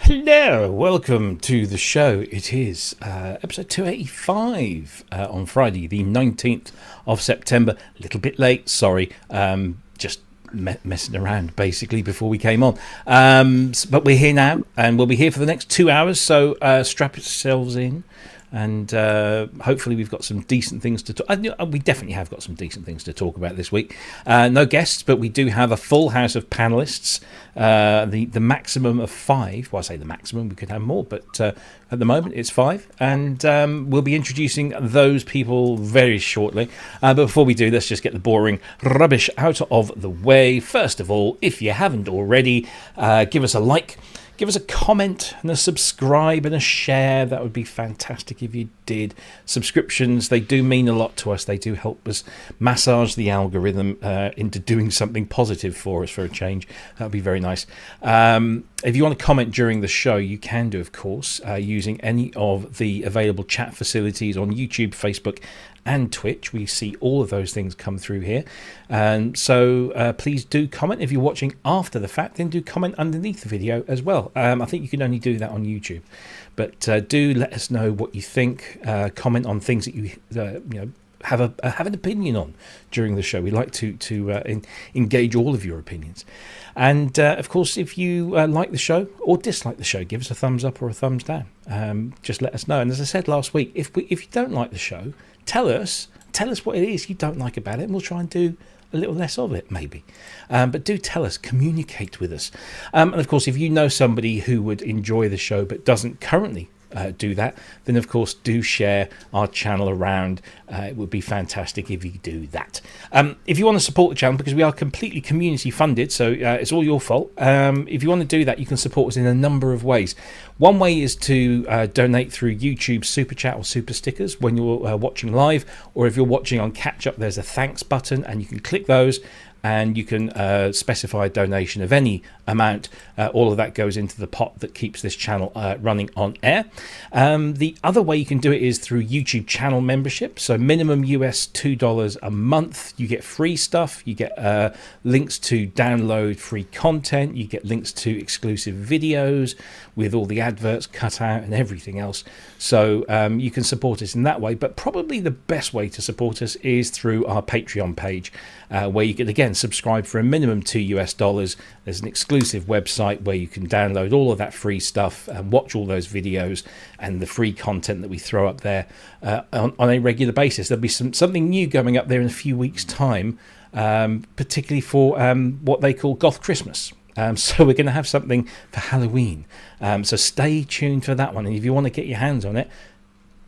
Hello, welcome to the show. It is episode 285 on Friday, the 19th of September. A little bit late, sorry. Just messing around basically before we came on. But we're here now, and we'll be here for the next 2 hours, so strap yourselves in. And hopefully we've got some decent things to talk. We definitely have got some decent things to talk about this week. No guests, but we do have a full house of panelists. The maximum of 5. Well, I say the maximum. We could have more, but at the moment it's 5. And we'll be introducing those people very shortly. But before we do, let's just get the boring rubbish out of the way. First of all, if you haven't already, give us a like. Give us a comment and a subscribe and a share. That would be fantastic if you did. Subscriptions, they do mean a lot to us. They do help us massage the algorithm into doing something positive for us for a change. That would be very nice. If you want to comment during the show, you can do, of course, using any of the available chat facilities on YouTube, Facebook, and Twitch. We see all of those things come through here, and so please do comment. If you're watching after the fact, then do comment underneath the video as well. I think you can only do that on YouTube, but do let us know what you think. Comment on things that you have an opinion on during the show. We like to engage all of your opinions. And of course, if you like the show or dislike the show, give us a thumbs up or a thumbs down. Just let us know. And as I said last week, if you don't like the show, tell us what it is you don't like about it, and we'll try and do a little less of it, maybe. But do tell us, communicate with us. And of course, if you know somebody who would enjoy the show but doesn't currently do that, then of course do share our channel around. It would be fantastic if you do that. If you want to support the channel, because we are completely community funded, so it's all your fault. If you want to do that, you can support us in a number of ways. One way is to donate through YouTube Super Chat or Super Stickers when you're watching live, or if you're watching on catch up, there's a thanks button and you can click those and you can specify a donation of any amount. All of that goes into the pot that keeps this channel running on air. The other way you can do it is through YouTube channel membership. So minimum US $2 a month. You get free stuff. You get links to download free content. You get links to exclusive videos with all the adverts cut out and everything else. So you can support us in that way. But probably the best way to support us is through our Patreon page, where you can, again, subscribe for a minimum $2. There's an exclusive website where you can download all of that free stuff and watch all those videos and the free content that we throw up there on a regular basis. There'll be something new going up there in a few weeks' time, particularly for what they call Goth Christmas. So we're going to have something for Halloween. So stay tuned for that one. And if you want to get your hands on it,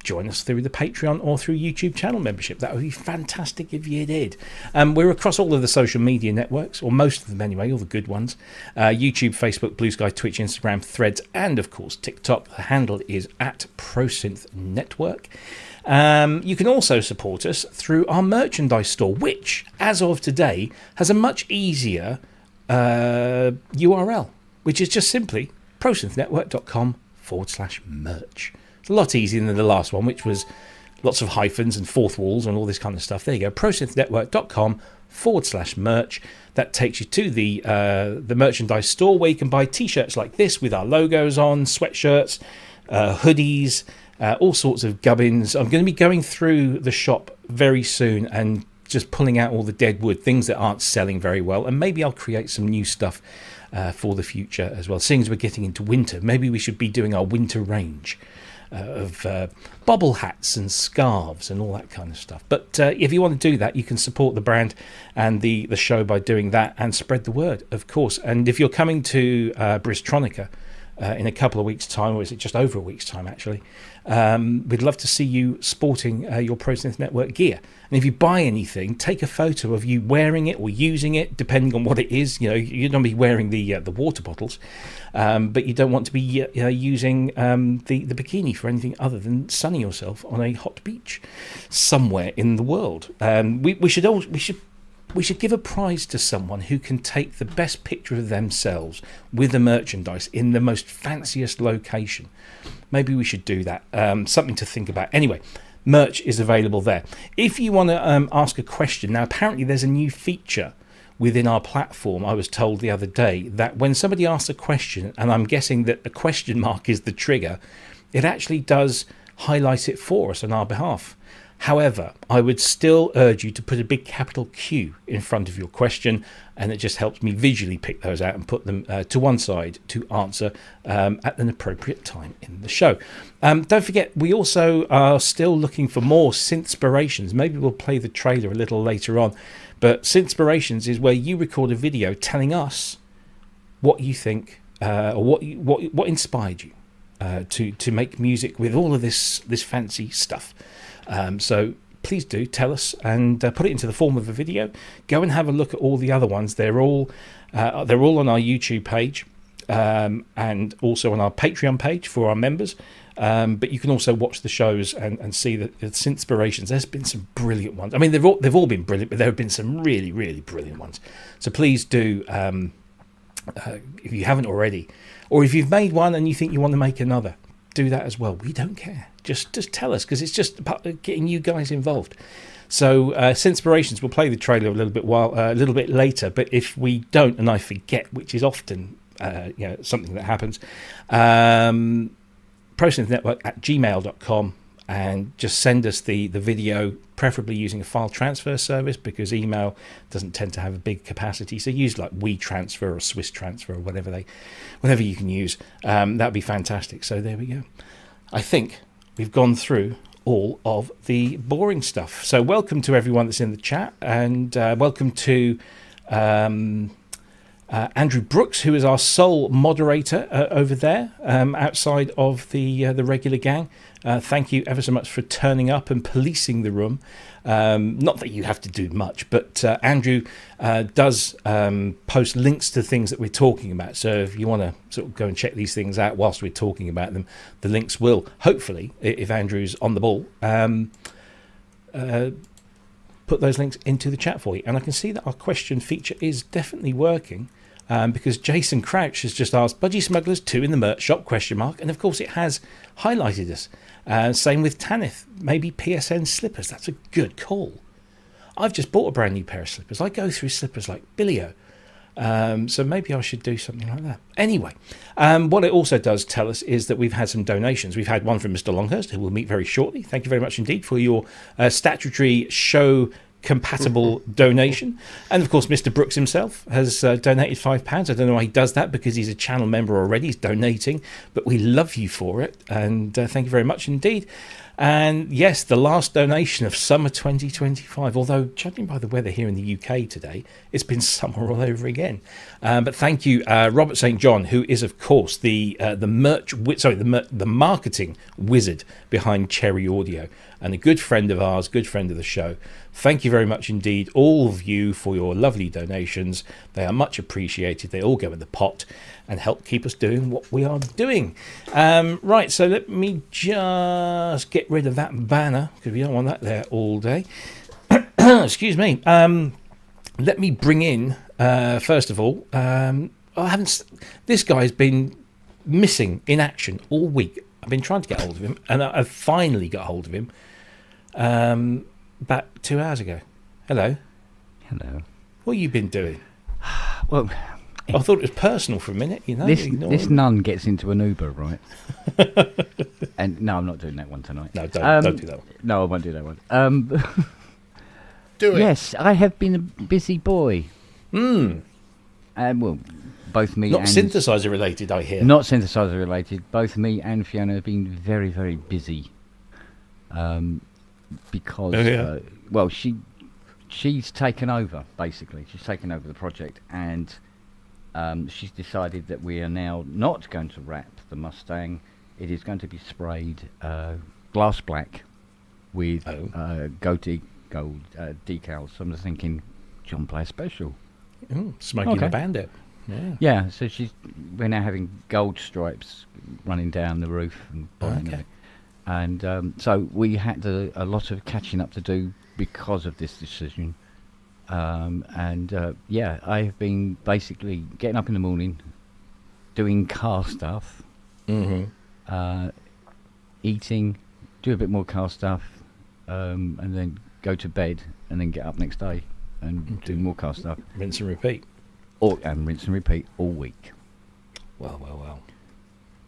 join us through the Patreon or through YouTube channel membership. That would be fantastic if you did. We're across all of the social media networks, or most of them anyway, all the good ones. YouTube, Facebook, Blue Sky, Twitch, Instagram, Threads, and of course TikTok. The handle is at ProSynth Network. You can also support us through our merchandise store, which, as of today, has a much easier URL, which is just simply prosynthnetwork.com/merch. It's a lot easier than the last one, which was lots of hyphens and fourth walls and all this kind of stuff. There you go, prosynthnetwork.com/merch. That takes you to the merchandise store, where you can buy t-shirts like this with our logos on, sweatshirts, hoodies, all sorts of gubbins. I'm going to be going through the shop very soon and just pulling out all the dead wood, things that aren't selling very well, and maybe I'll create some new stuff for the future as well. Seeing as we're getting into winter, maybe we should be doing our winter range of bobble hats and scarves and all that kind of stuff. But if you want to do that, you can support the brand and the show by doing that and spread the word, of course. And if you're coming to Bristronica in a couple of weeks' time, or is it just over a week's time actually, we'd love to see you sporting your ProSynth Network gear. And if you buy anything, take a photo of you wearing it or using it, depending on what it is. You know, you don't be wearing the water bottles, but you don't want to be using the bikini for anything other than sunning yourself on a hot beach somewhere in the world. We should give a prize to someone who can take the best picture of themselves with the merchandise in the most fanciest location. Maybe we should do that. Something to think about. Anyway, merch is available there. If you want to ask a question, now apparently there's a new feature within our platform, I was told the other day that when somebody asks a question, and I'm guessing that a question mark is the trigger, it actually does highlight it for us on our behalf. However, I would still urge you to put a big capital Q in front of your question, and it just helps me visually pick those out and put them to one side to answer at an appropriate time in the show. Don't forget, we also are still looking for more Synthspirations. Maybe we'll play the trailer a little later on, but Synthspirations is where you record a video telling us what you think or what inspired you to make music with all of this fancy stuff. So please do tell us and put it into the form of a video. Go and have a look at all the other ones. They're all on our YouTube page and also on our Patreon page for our members. But you can also watch the shows and see the Synthspirations. There's been some brilliant ones. I mean, they've all been brilliant, but there have been some really, really brilliant ones. So please do, if you haven't already, or if you've made one and you think you want to make another, do that as well. We don't care. Just tell us, because it's just about getting you guys involved. So Synthspirations, we'll play the trailer a little bit later. But if we don't, and I forget, which is often something that happens, prosynthnetwork@gmail.com, and just send us the video, preferably using a file transfer service, because email doesn't tend to have a big capacity. So use like WeTransfer or Swiss Transfer or whatever you can use. That'd be fantastic. So there we go. I think we've gone through all of the boring stuff. So welcome to everyone that's in the chat, and welcome to Andrew Brooks, who is our sole moderator over there, outside of the regular gang. Thank you ever so much for turning up and policing the room. Not that you have to do much, but Andrew does post links to things that we're talking about. So if you want to sort of go and check these things out whilst we're talking about them, the links will, hopefully, if Andrew's on the ball, put those links into the chat for you. And I can see that our question feature is definitely working. Because Jason Crouch has just asked, Budgie Smugglers 2 in the merch shop, ? And of course it has highlighted us. Same with Tanith, maybe PSN slippers. That's a good call. I've just bought a brand new pair of slippers. I go through slippers like Billio. So maybe I should do something like that. Anyway, what it also does tell us is that we've had some donations. We've had one from Mr. Longhurst, who we'll meet very shortly. Thank you very much indeed for your statutory show compatible donation. And of course Mr. Brooks himself has donated £5. I don't know why he does that, because he's a channel member already. He's donating, but we love you for it, and thank you very much indeed. And yes, the last donation of summer 2025, although judging by the weather here in the UK today, it's been summer all over again. But thank you, Robert St. John, who is of course the marketing wizard behind Cherry Audio, and a good friend of ours, good friend of the show. Thank you very much indeed, all of you, for your lovely donations. They are much appreciated. They all go in the pot and help keep us doing what we are doing. Right, so let me just get rid of that banner, because we don't want that there all day. Excuse me. Let me bring in, first of all, this guy's been missing in action all week. I've been trying to get hold of him, and I finally got hold of him about 2 hours ago. Hello. Hello. What have you been doing? Well, I thought it was personal for a minute. This nun gets into an Uber, right? And no, I'm not doing that one tonight. No, don't do that one. No, I won't do that one. Do it. Yes, I have been a busy boy. And Well, both me not and... synthesizer related, I hear. Not synthesizer related. Both me and Fiona have been very, very busy. Because, well, she's taken over, basically. She's taken over the project, and she's decided that we are now not going to wrap the Mustang. It is going to be sprayed glass black with gold decals. So I'm just thinking, John Player Special. Smoking a Bandit. Yeah, so we're now having gold stripes running down the roof and bottom of it. And so we had a lot of catching up to do because of this decision. I have been basically getting up in the morning, doing car stuff, eating, do a bit more car stuff, and then go to bed, and then get up next day and do more car stuff. Rinse and repeat. And rinse and repeat all week. Well.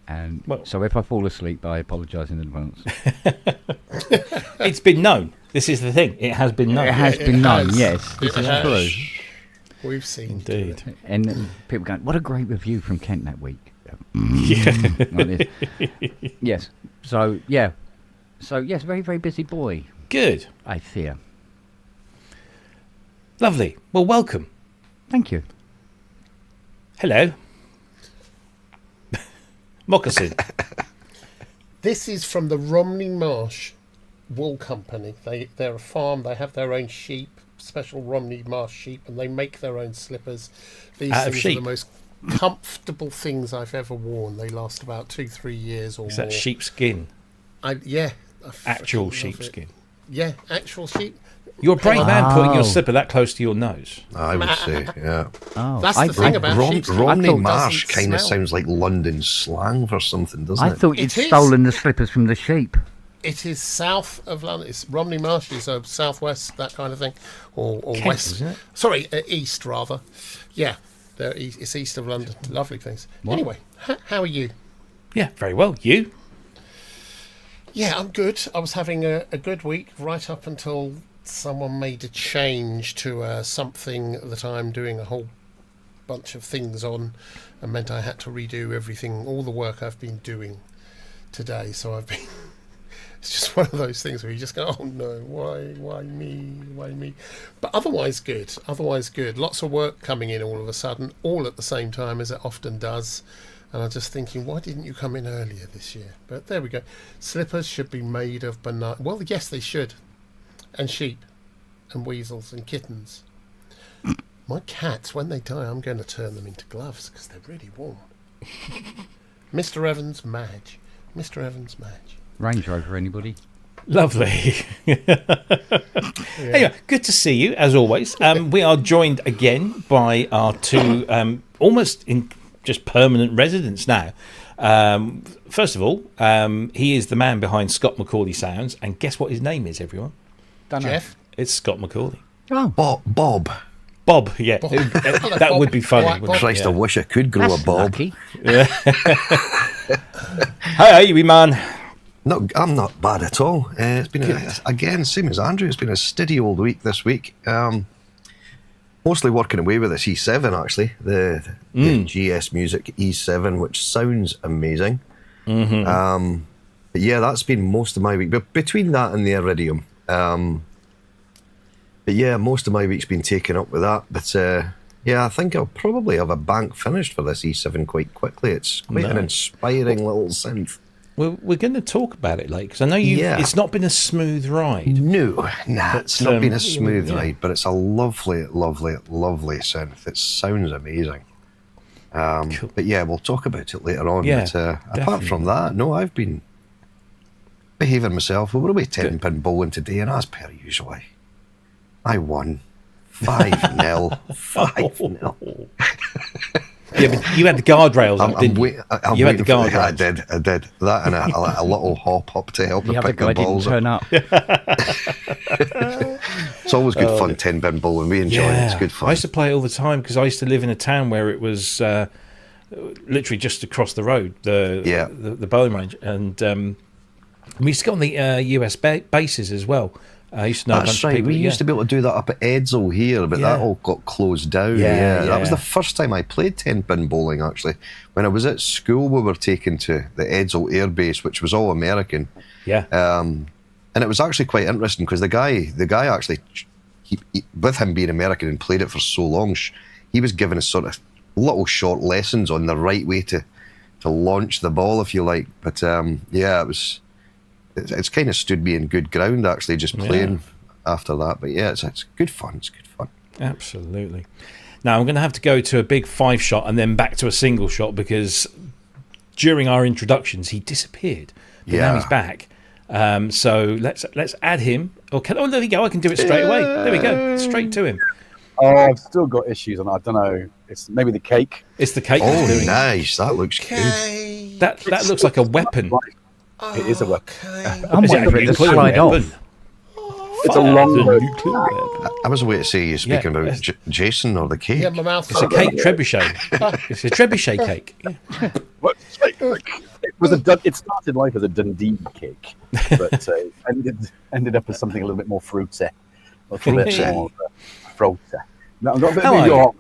And so if I fall asleep, I apologise in advance. It's been known. This is the thing. It has been known. It has been known, yes. This is true. We've seen. Indeed. And people going, what a great review from Kent that week. Yeah. Like yes. So, yeah. So, yes, very, very busy boy. Good. I fear. Lovely. Well, welcome. Thank you. Hello. Moccasin. This is from the Romney Marsh Wool Company. They're a farm. They have their own sheep, special Romney Marsh sheep, and they make their own slippers. These Out of things sheep? are the most comfortable things I've ever worn. They last about 2-3 years or Is more. that sheepskin? I Actual freaking love it. sheepskin. Yeah, actual sheep. You're a brave man putting your Oh. slipper that close to your nose. I would say, yeah. Oh, That's the thing about sheepskin. Romney I thought Marsh doesn't kind of smell. sounds like London slang for something, doesn't I it? thought you'd It is. stolen the slippers from the sheep. It is south of London. It's Romney Marsh is southwest, that kind of thing, or Kent, west. isn't it? Sorry, east rather. Yeah, it's east of London. Lovely things. What? Anyway, how are you? Yeah, very well. You? Yeah, I'm good. I was having a good week right up until someone made a change to something that I'm doing a whole bunch of things on, and meant I had to redo everything, all the work I've been doing today. So I've been. It's just one of those things where you just go, oh no, why me? But otherwise good. Lots of work coming in all of a sudden, all at the same time, as it often does. And I'm just thinking, why didn't you come in earlier this year? But there we go. Slippers should be made of banana. Well, yes, they should. And sheep. And weasels and kittens. My cats, when they die, I'm going to turn them into gloves because they're really warm. Mr. Evans, Madge. Mr. Evans, Madge. Range Rover, anybody? Lovely. Anyway, good to see you, as always. We are joined again by our two almost in just permanent residents now. First of all, he is the man behind Scott McAuley Sounds, and guess what his name is, everyone? Don't know. Jeff? It's Scott McAuley. Oh, Bob. Bob, yeah. Bob. That Bob. would be funny. Right, wouldn't it? Christ, I Yeah. wish I could grow that's a bob. lucky. How are you, wee man? No, I'm not bad at all. It's been, again, same as Andrew, it's been a steady old week this week. Mostly working away with this E7, actually. The GS Music E7, which sounds amazing. Mm-hmm. But yeah, that's been most of my week. But between that and the Iridium. But yeah, most of my week's been taken up with that. But yeah, I think I'll probably have a bank finished for this E7 quite quickly. It's quite an inspiring little synth. We're going to talk about it later, because I know it's not been a smooth ride. No, it's not been a yeah. smooth ride, but it's a lovely, lovely, lovely synth. It sounds amazing. Cool. But yeah, we'll talk about it later on. Yeah, but apart from that, no, I've been behaving myself. We were away 10-pin bowling today, and as per usual, I won 5-0. 5-0. Yeah, but you had the guardrails up, didn't you? You had the guardrails. I did. That and a little hop up to help The me other pick the guy didn't balls turn up. up. It's always good fun, 10-pin bowling. We enjoy it. It's good fun. I used to play it all the time because I used to live in a town where it was literally just across the road, the bowling range, and we used to go on the US bases as well. I used to know a bunch That's of right. people. We used to be able to do that up at Edsel here, but that all got closed down. Yeah, that was the first time I played 10-pin bowling, actually. When I was at school, we were taken to the Edsel Air Base, which was all American. Yeah. And it was actually quite interesting because the guy actually, he, with him being American and played it for so long, he was giving us sort of little short lessons on the right way to launch the ball, if you like. But yeah, it's kind of stood me in good ground, actually, just playing after that. But yeah, it's good fun. It's good fun. Absolutely. Now, I'm going to have to go to a big 5-shot and then back to a single shot because during our introductions, he disappeared. But now he's back. So let's add him. Oh, there we go. I can do it straight away. There we go. Straight to him. Oh, I've still got issues on it. I don't know. It's maybe the cake. It's the cake. Oh, that's doing it. nice. That looks good. That looks like a weapon. It is a weapon. I'm Is it waiting for it to including slide weapon? off. It's a long the road. nuclear web. I was away to say you're speaking Yeah, about Jason or the cake. Yeah, my mouth. It's a cake trebuchet. It's a trebuchet cake. Yeah. What? It started life as a Dundee cake, but ended up as something a little bit more fruity, a little bit more fruity. No, I've got a bit How of are your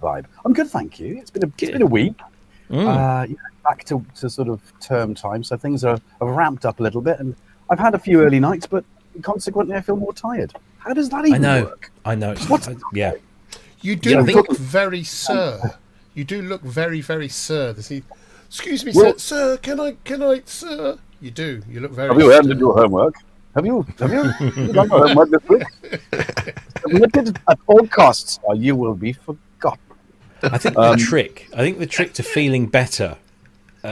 vibe. I'm good, thank you. It's been a week. Back to sort of term time, so things have ramped up a little bit, and I've had a few early nights, but consequently I feel more tired. How does that even work? I know. Yeah. You do look very sir. You do look very, very sir. Excuse me, sir. Can I, sir? You do. You look very. Have you handed your homework? Have you done your homework this week? Submitted at all costs, or you will be forgotten. I think the trick to feeling better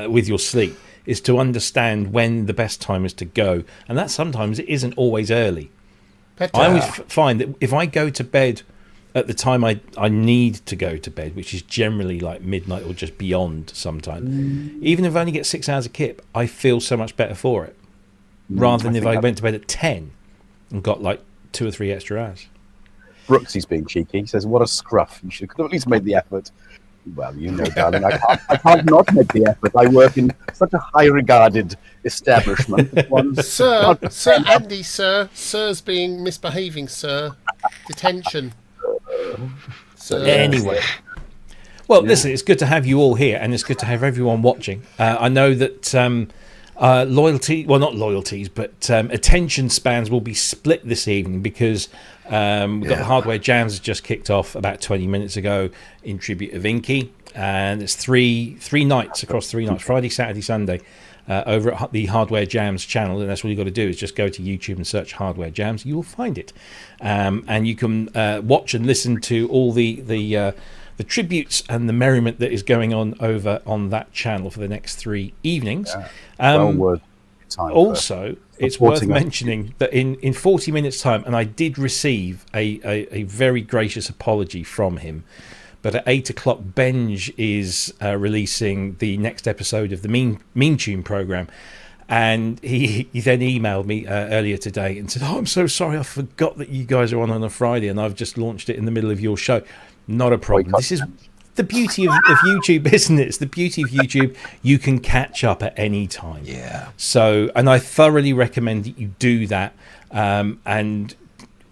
with your sleep is to understand when the best time is to go, and that sometimes it isn't always early. I always find that if I go to bed at the time I need to go to bed, which is generally like midnight or just beyond sometime, even if I only get 6 hours of kip, I feel so much better for it, rather than if I went to bed at 10 and got like 2 or 3 extra hours. Brooksy's being cheeky. He says, "What a scruff! You should have at least made the effort." Well, you know, darling, I can't not make the effort. I work in such a high-regarded establishment. Sir, Andy, sir's being misbehaving, sir. Detention. Sir. Anyway. Well, listen, it's good to have you all here, and it's good to have everyone watching. I know that not loyalties, but attention spans will be split this evening because we've got the Hardware Jams just kicked off about 20 minutes ago in tribute of Inky, and it's three nights across 3 nights, Friday, Saturday, Sunday, over at the Hardware Jams channel, and that's all you've got to do is just go to YouTube and search Hardware Jams. You will find it, and you can watch and listen to all the tributes and the merriment that is going on over on that channel for the next 3 evenings. Well worth time. Also, it's worth mentioning that in 40 minutes' time, and I did receive a very gracious apology from him, but at 8 o'clock, Benj is releasing the next episode of the Mean Tune program. And he then emailed me earlier today and said, "Oh, I'm so sorry, I forgot that you guys are on a Friday, and I've just launched it in the middle of your show." Not a problem. This is the beauty of YouTube, isn't it? It's the beauty of YouTube. You can catch up at any time. Yeah. So, and I thoroughly recommend that you do that. And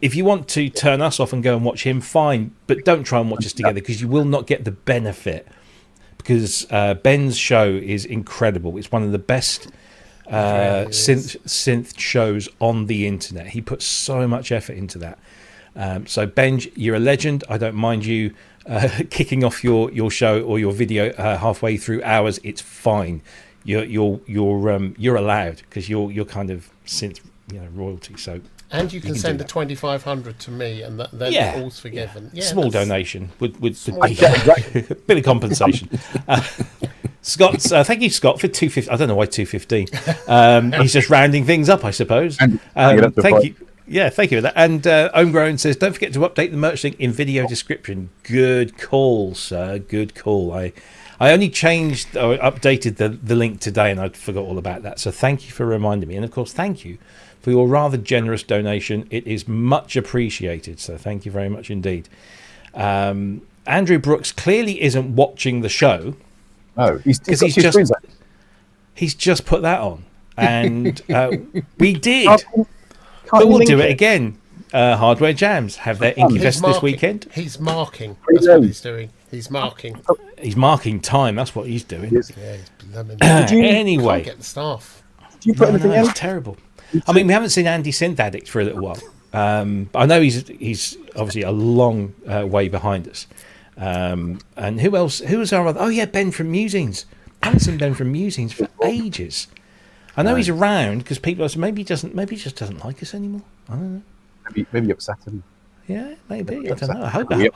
if you want to turn us off and go and watch him, fine. But don't try and watch us together because you will not get the benefit. Because Ben's show is incredible. It's one of the best synth shows on the internet. He puts so much effort into that. So Benj, you're a legend. I don't mind you kicking off your show or your video halfway through ours. It's fine. You're allowed because you're kind of synth royalty. So and you can send a 2,500 to me, and then all's forgiven. Yeah, small donation would be a bit of compensation. Scott, thank you, Scott, for 250. I don't know why 215. He's just rounding things up, I suppose. Thank you. Yeah, thank you for that. And Homegrown says, "Don't forget to update the merch link in video description." Good call, sir. Good call. I only changed or updated the link today, and I forgot all about that. So thank you for reminding me. And of course, thank you for your rather generous donation. It is much appreciated. So thank you very much indeed. Andrew Brooks clearly isn't watching the show. Oh, he's just put that on, and we did. But we'll do it again. Hardware Jams have their Inky Fest this weekend. He's marking. That's what he's doing. He's marking. He's marking time. That's what he's doing. Yeah, he's anyway, can't get the staff. Did you put anything else? It's terrible. I mean, we haven't seen Andy Synth Addict for a little while. I know he's obviously a long way behind us. And who else? Who was our other? Oh yeah, Ben from Musings. I haven't seen Ben from Musings for ages. I know he's around because people are maybe he just doesn't like us anymore. I don't know. Maybe upset him. Yeah, maybe. I don't know. I hope I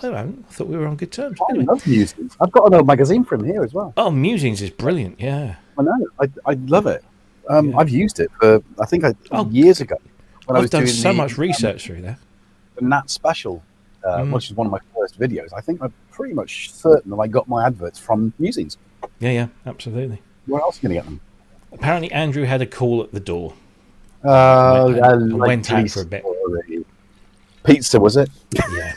thought we were on good terms. I love Musings. I've got an old magazine from here as well. Oh, Musings is brilliant. Yeah, I know. I love it. I've used it for years ago. When I've done so much research through there. The Nat Special, which is one of my first videos. I think I'm pretty much certain that I got my adverts from Musings. Yeah, absolutely. Where else are you going to get them? Apparently, Andrew had a call at the door. I went out for a bit. Sorry. Pizza, was it? Yeah.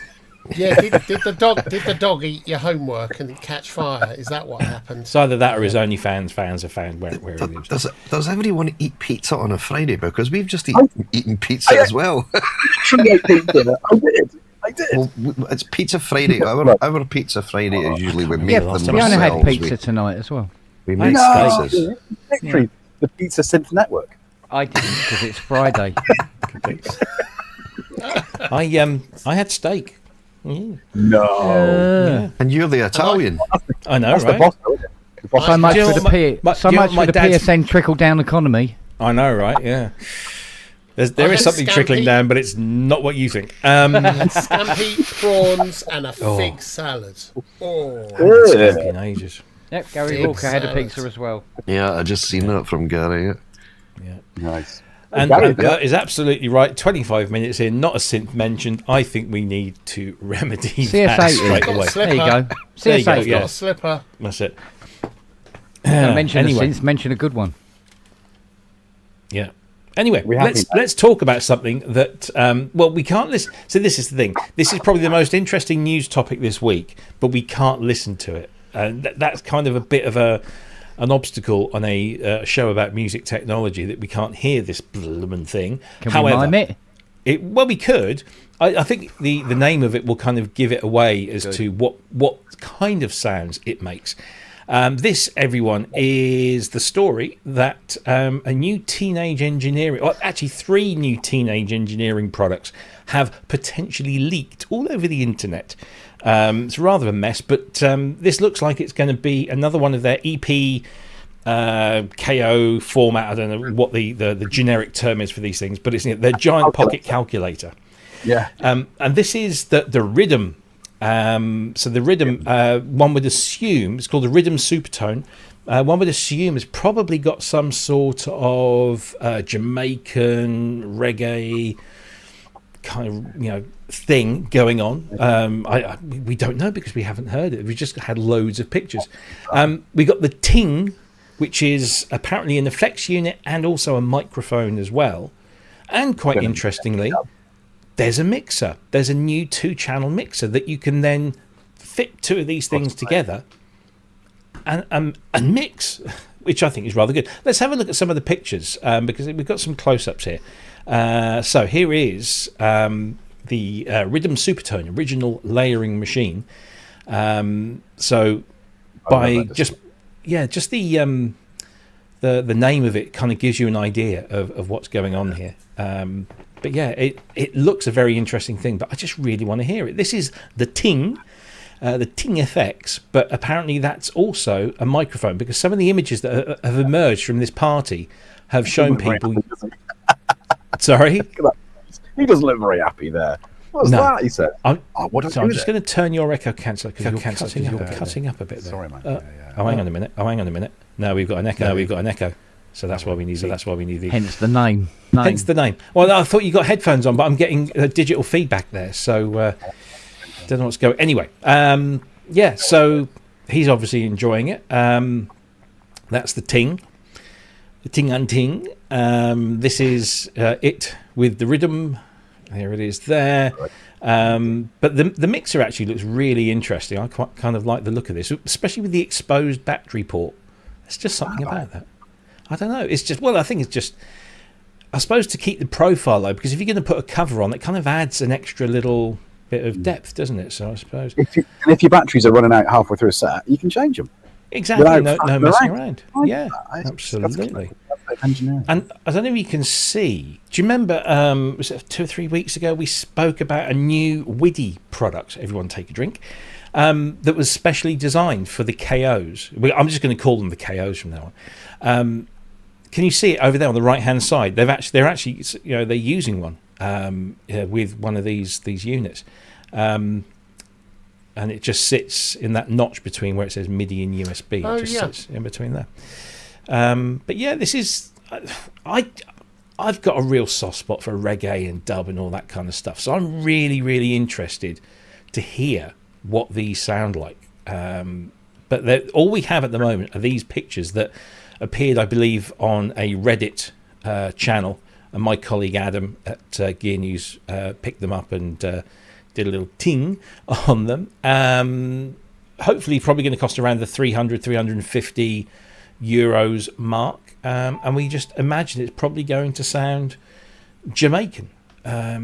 Yeah, did the dog eat your homework and catch fire? Is that what happened? It's either that or his OnlyFans fans have found where he lives. Does everyone eat pizza on a Friday? Because we've just eaten pizza as well. I did. Well, it's Pizza Friday. Our Pizza Friday is usually we make them Fiona had ourselves. pizza tonight as well. We I make know. slices. Victory, the Pizza Synth Network. I didn't because it's Friday. I had steak. Mm. No. And you're the Italian. I know, That's right? the boss, though, isn't it? The boss. So much Do you know for the what P- my- so do you know much what my for the dad's- PSN trickle down economy. I know, right? Yeah. There is had something trickling scampi. down, but it's not what you think. Scampi, prawns, and a Oh. fig salad. Oh, Scampi in ages. Yep, Gary Big Walker had a salad. pizza as well. Yeah, I just seen that from Gary. Yeah. Nice. And Gary, Bert is absolutely right. 25 minutes in, not a synth mentioned. I think we need to remedy that CS80. straight Got a away. slipper. There you go. There you go, CS8. Got yeah. a slipper. That's it. Don't mention Anyway. a synth, mention a good one. Yeah. Anyway, We have let's talk about something that we can't listen. So this is the thing. This is probably the most interesting news topic this week, but we can't listen to it. And that's kind of a bit of an obstacle on a show about music technology, that we can't hear this bloomin' thing. Can However, we mime it? we could. I think the name of it will kind of give it away as to what kind of sounds it makes. This, everyone, is the story that a new teenage engineering, or actually 3 new teenage engineering products have potentially leaked all over the internet. It's rather a mess, but this looks like it's going to be another one of their EP KO format. I don't know what the generic term is for these things, but it's their giant pocket calculator. Yeah. And this is the Rhythm. So the Rhythm, one would assume, it's called the Rhythm Supertone. One would assume has probably got some sort of Jamaican reggae kind of thing going on. We don't know because we haven't heard it. We've just had loads of pictures. We got the Ting, which is apparently an effects unit and also a microphone as well. And quite interestingly, there's a mixer. There's a new 2-channel mixer that you can then fit 2 of these things together and mix, which I think is rather good. Let's have a look at some of the pictures because we've got some close-ups here. So here is the Rhythm Supertone original layering machine. So by just the name of it kind of gives you an idea of what's going on here. But yeah, it looks a very interesting thing, but I just really want to hear it. This is the Ting FX, but apparently that's also a microphone, because some of the images that have emerged from this party have shown people. Sorry? He doesn't look very happy there. What's No. that? He said. I'm What so I'm just going to turn your echo canceller because you're cutting up a bit there. Sorry, man. Oh, hang on a minute. No, we've got an echo. So that's why we need. the. Hence the name. Hence the name. Well, I thought you got headphones on, but I'm getting digital feedback there, so don't know what's going. Anyway, yeah. So he's obviously enjoying it. That's the Ting and Ting. This is it with the Rhythm. There it is there. But the mixer actually looks really interesting. I quite kind of like the look of this, especially with the exposed battery port. There's just something about that. I don't know. It's just, I think it's just, I suppose, to keep the profile low, because if you're going to put a cover on, it kind of adds an extra little bit of depth, doesn't it? So I suppose. If your batteries are running out halfway through a set, you can change them. Exactly. No fucking messing around. around. Like Yeah, that. absolutely. That's engineering. And I don't know if you can see. Do you remember, was it 2 or 3 weeks ago, we spoke about a new WIDI product, everyone take a drink, that was specially designed for the KOs. I'm just going to call them the KOs from now on. Can you see it over there on the right-hand side? They're actually they're using one with one of these units, and it just sits in that notch between where it says MIDI and USB. It just sits in between there. But yeah, this is I've got a real soft spot for reggae and dub and all that kind of stuff. So I'm really, really interested to hear what these sound like. But all we have at the moment are these pictures that appeared, I believe, on a Reddit channel and my colleague Adam at Gear News picked them up and did a little ting on them. Hopefully probably going to cost around the 350 euros mark, and we just imagine it's probably going to sound Jamaican. I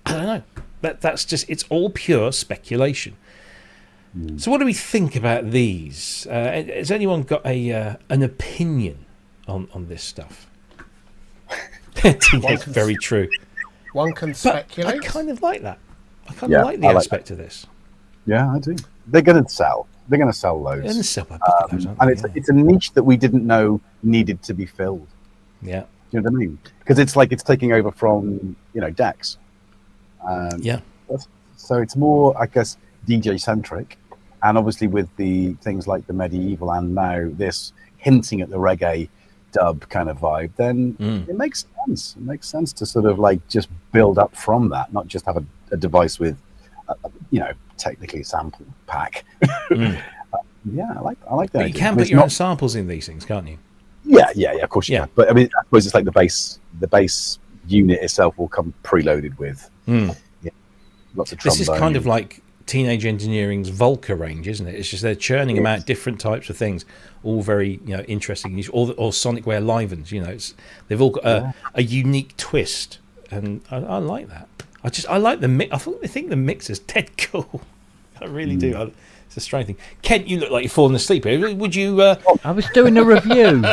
don't know, that's just, it's all pure speculation. So what do we think about these? Has anyone got an opinion on this stuff? It's very true. One can But speculate. I kind of like that. I kind of like the aspect of this. Yeah, I do. They're going to sell. They're going to sell loads. And sell by bucket loads, And it's a niche that we didn't know needed to be filled. yeah. Do you know what I mean? Because it's like it's taking over from, decks. Yeah. So it's more, I guess, DJ centric, and obviously with the things like the medieval and now this hinting at the reggae dub kind of vibe, then it makes sense. It makes sense to sort of like just build up from that, not just have a device with, technically a sample pack. Yeah, I like that. But you can put your own samples in these things, can't you? Yeah, of course you Yeah. can. But I mean, I suppose it's like the base unit itself will come preloaded with lots of trombone. This is kind of like Teenage Engineering's Volca range, isn't it? It's just they're churning them out different types of things, all very interesting. Or Sonicware Livens, they've all got a unique twist, and I like that. I like the mix. I think the mix is dead cool. I really do. It's a strange thing. Kent, you look like you're falling asleep here. Would you? I was doing a review.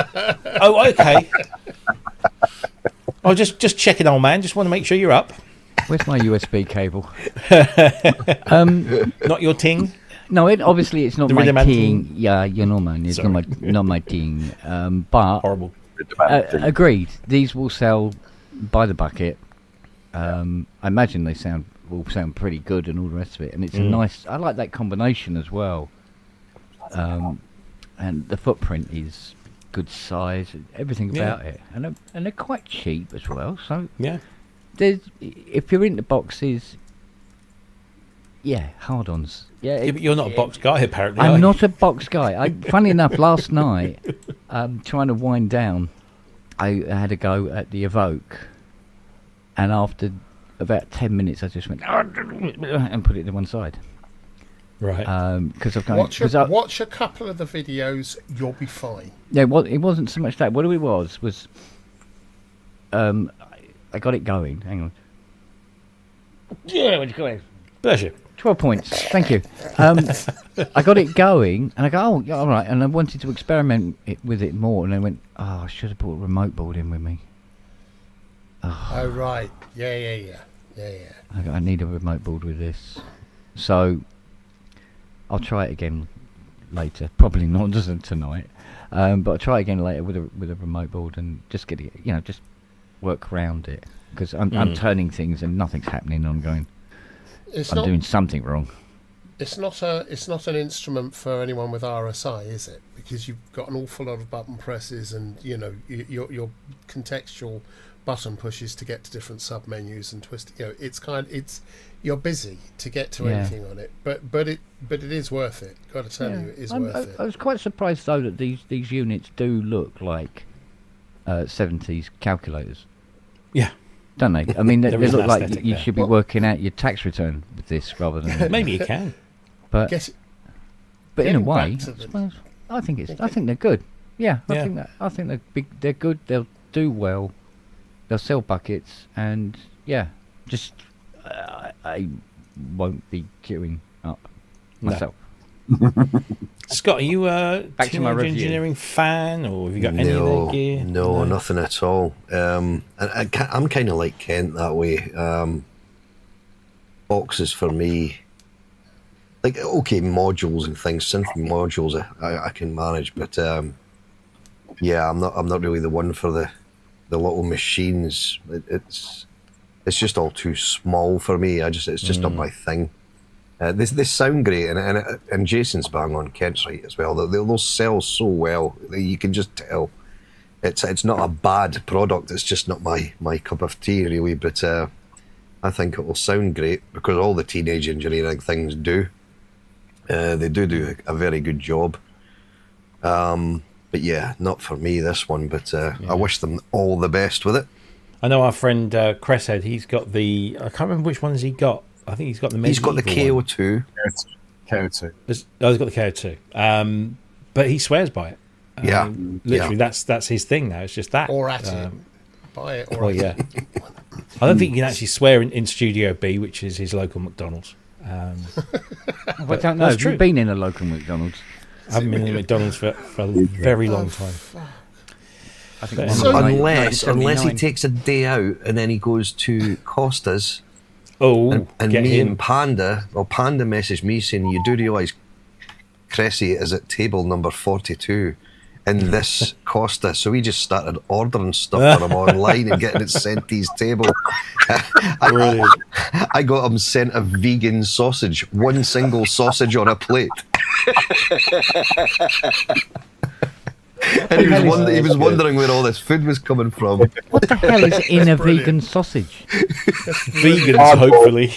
Oh, okay. Oh, just checking, old man. Just want to make sure you're up. Where's my USB cable? Not your ting. No, obviously it's not The my rhythm and thing. Yeah, you know, man, it's not my thing. But Horrible. agreed. These will sell by the bucket. I imagine they will sound pretty good and all the rest of it. And it's a nice. I like that combination as well. And the footprint is good size. Everything about it, and they're quite cheap as well. So Yeah. If you're into boxes, hard-ons. Yeah, But you're not a box guy, apparently. are I'm you? not a box guy. Funny enough, last night, trying to wind down, I had a go at the Evoke, and after about 10 minutes, I just went and put it to one side. Right. Because I've Watch a couple of the videos, you'll be fine. Yeah, it wasn't so much that. What it was I got it going. Hang on. Yeah, what's going? Bless you. 12 points. Thank you. I got it going, and I go, oh, yeah, all right. And I wanted to experiment with it more, and I went, I should have brought a remote board in with me. Oh, right. Yeah. I go, I need a remote board with this. So I'll try it again later. Probably not just tonight, but I'll try again later with a remote board and just get it, just work around it, because I'm turning things and nothing's happening. I'm going. I'm doing something wrong. It's not an instrument for anyone with RSI, is it? Because you've got an awful lot of button presses, and your contextual button pushes to get to different sub menus and twist. You're busy to get to anything on it, but it is worth it. Got to tell you, it is worth it. I was quite surprised though that these units do look like 70s calculators. Yeah. Don't they? I mean, they There is look an like aesthetic you there. should be working out your tax return with this rather than. Maybe you can. But Get but in a getting way, back to I the- suppose, I think they're good. Yeah, I think they're big. They're good. They'll do well. They'll sell buckets, and just I won't be queuing up myself. Scott, are you a Back to my Teenage review. Engineering fan, or have you got any of their gear? No, nothing at all. And I'm kind of like Kent that way. Boxes for me, like modules and things, synth modules I can manage, but I'm not really the one for the little machines. It's just all too small for me. It's just not my thing. They sound great, and Jason's bang on, Kent's right as well. They'll sell so well. You can just tell. It's not a bad product. It's just not my cup of tea, really. But I think it will sound great because all the Teenage Engineering things do. They do a very good job. But yeah, not for me, this one. But I wish them all the best with it. I know our friend Cresshead, he's got the... I can't remember which ones he got. I think he's got the medieval He's got the KO2. KO2. He's got the KO2. But he swears by it. Literally, that's his thing now. It's just that. Or at it. Buy it or Well, at yeah. it. I don't think you can actually swear in Studio B, which is his local McDonald's. I don't know. That's Have true. you been in a local McDonald's? I haven't been in McDonald's for a very long time. I think But one So- was Unless he 1979. takes a day out and then he goes to Costa's Oh, and get me him. and Panda, well, Panda messaged me saying, you do realise Cressy is at table number 42 in this Costa. So we just started ordering stuff for him online and getting it sent to his table. Brilliant. I got him sent a vegan sausage, one single sausage on a plate. And he was wondering where all this food was coming from. What the hell is in a brilliant. vegan sausage? Vegans, hopefully.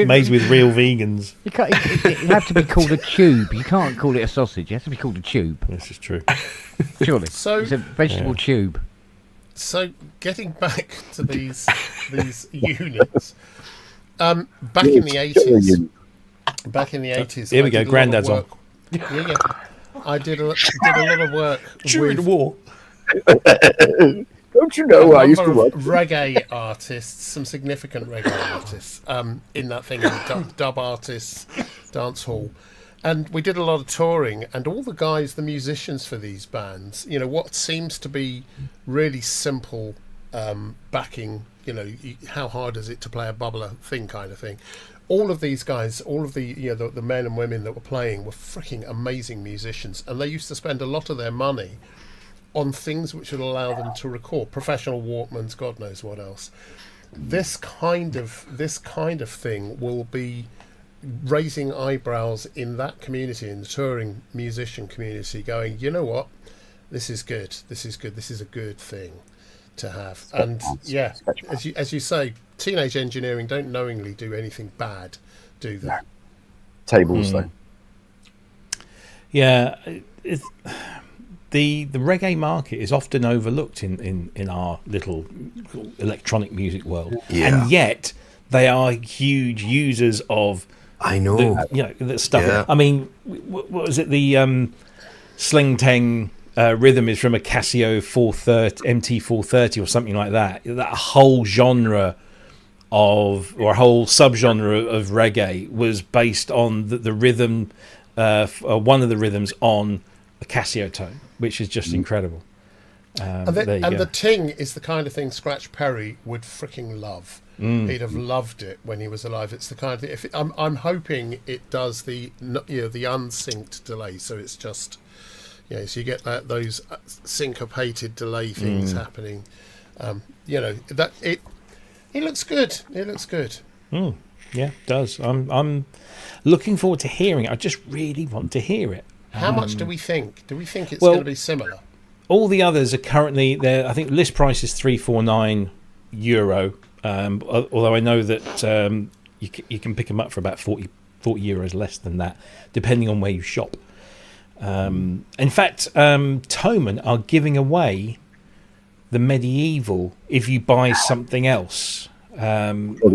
Made with real vegans. You can't. It have to be called a tube. You can't call it a sausage. It has to be called a tube. This is true. Surely. So- It's a vegetable tube. So getting back to these units, back in the 80s, Here we go, Grandad's on. Yeah. I did a lot of work During the with war. Don't you know? I used to number work. of reggae artists, some significant reggae artists in that thing, and dub artists, dance hall. And we did a lot of touring, and all the guys, the musicians for these bands, you know, what seems to be really simple backing, you know, how hard is it to play a bubbler thing kind of thing. All of these guys, all of the, you know, the men and women that were playing were freaking amazing musicians, and they used to spend a lot of their money on things which would allow them to record professional Walkmans, God knows what else. This kind of thing will be raising eyebrows in that community, in the touring musician community, going, you know what, this is good, this is a good thing to have. And yeah, as you say, Teenage Engineering don't knowingly do anything bad, do they? Tables, though. Yeah, the reggae market is often overlooked in our little electronic music world, Yeah. and yet they are huge users of I know. the stuff. Yeah. I mean, what was it? The Sling Tang rhythm is from a Casio 430 MT430 or something like that. That whole genre of, or a whole subgenre of reggae was based on the rhythm, one of the rhythms on a Casio tone, which is just incredible. And There you go. the ting is the kind of thing Scratch Perry would freaking love. He'd have loved it when he was alive. It's the kind of thing. I'm hoping it does the unsynced delay, so it's just so you get those syncopated delay things happening. That it looks good. It looks good. Yeah, it does. I'm looking forward to hearing it. I just really want to hear it. How much do we think? Do we think it's well- going to be similar? All the others are currently there. I think list price is €349. Although I know that you can pick them up for about 40 euros less than that, depending on where you shop. In fact, Thomann are giving away the medieval if you buy something else. Probably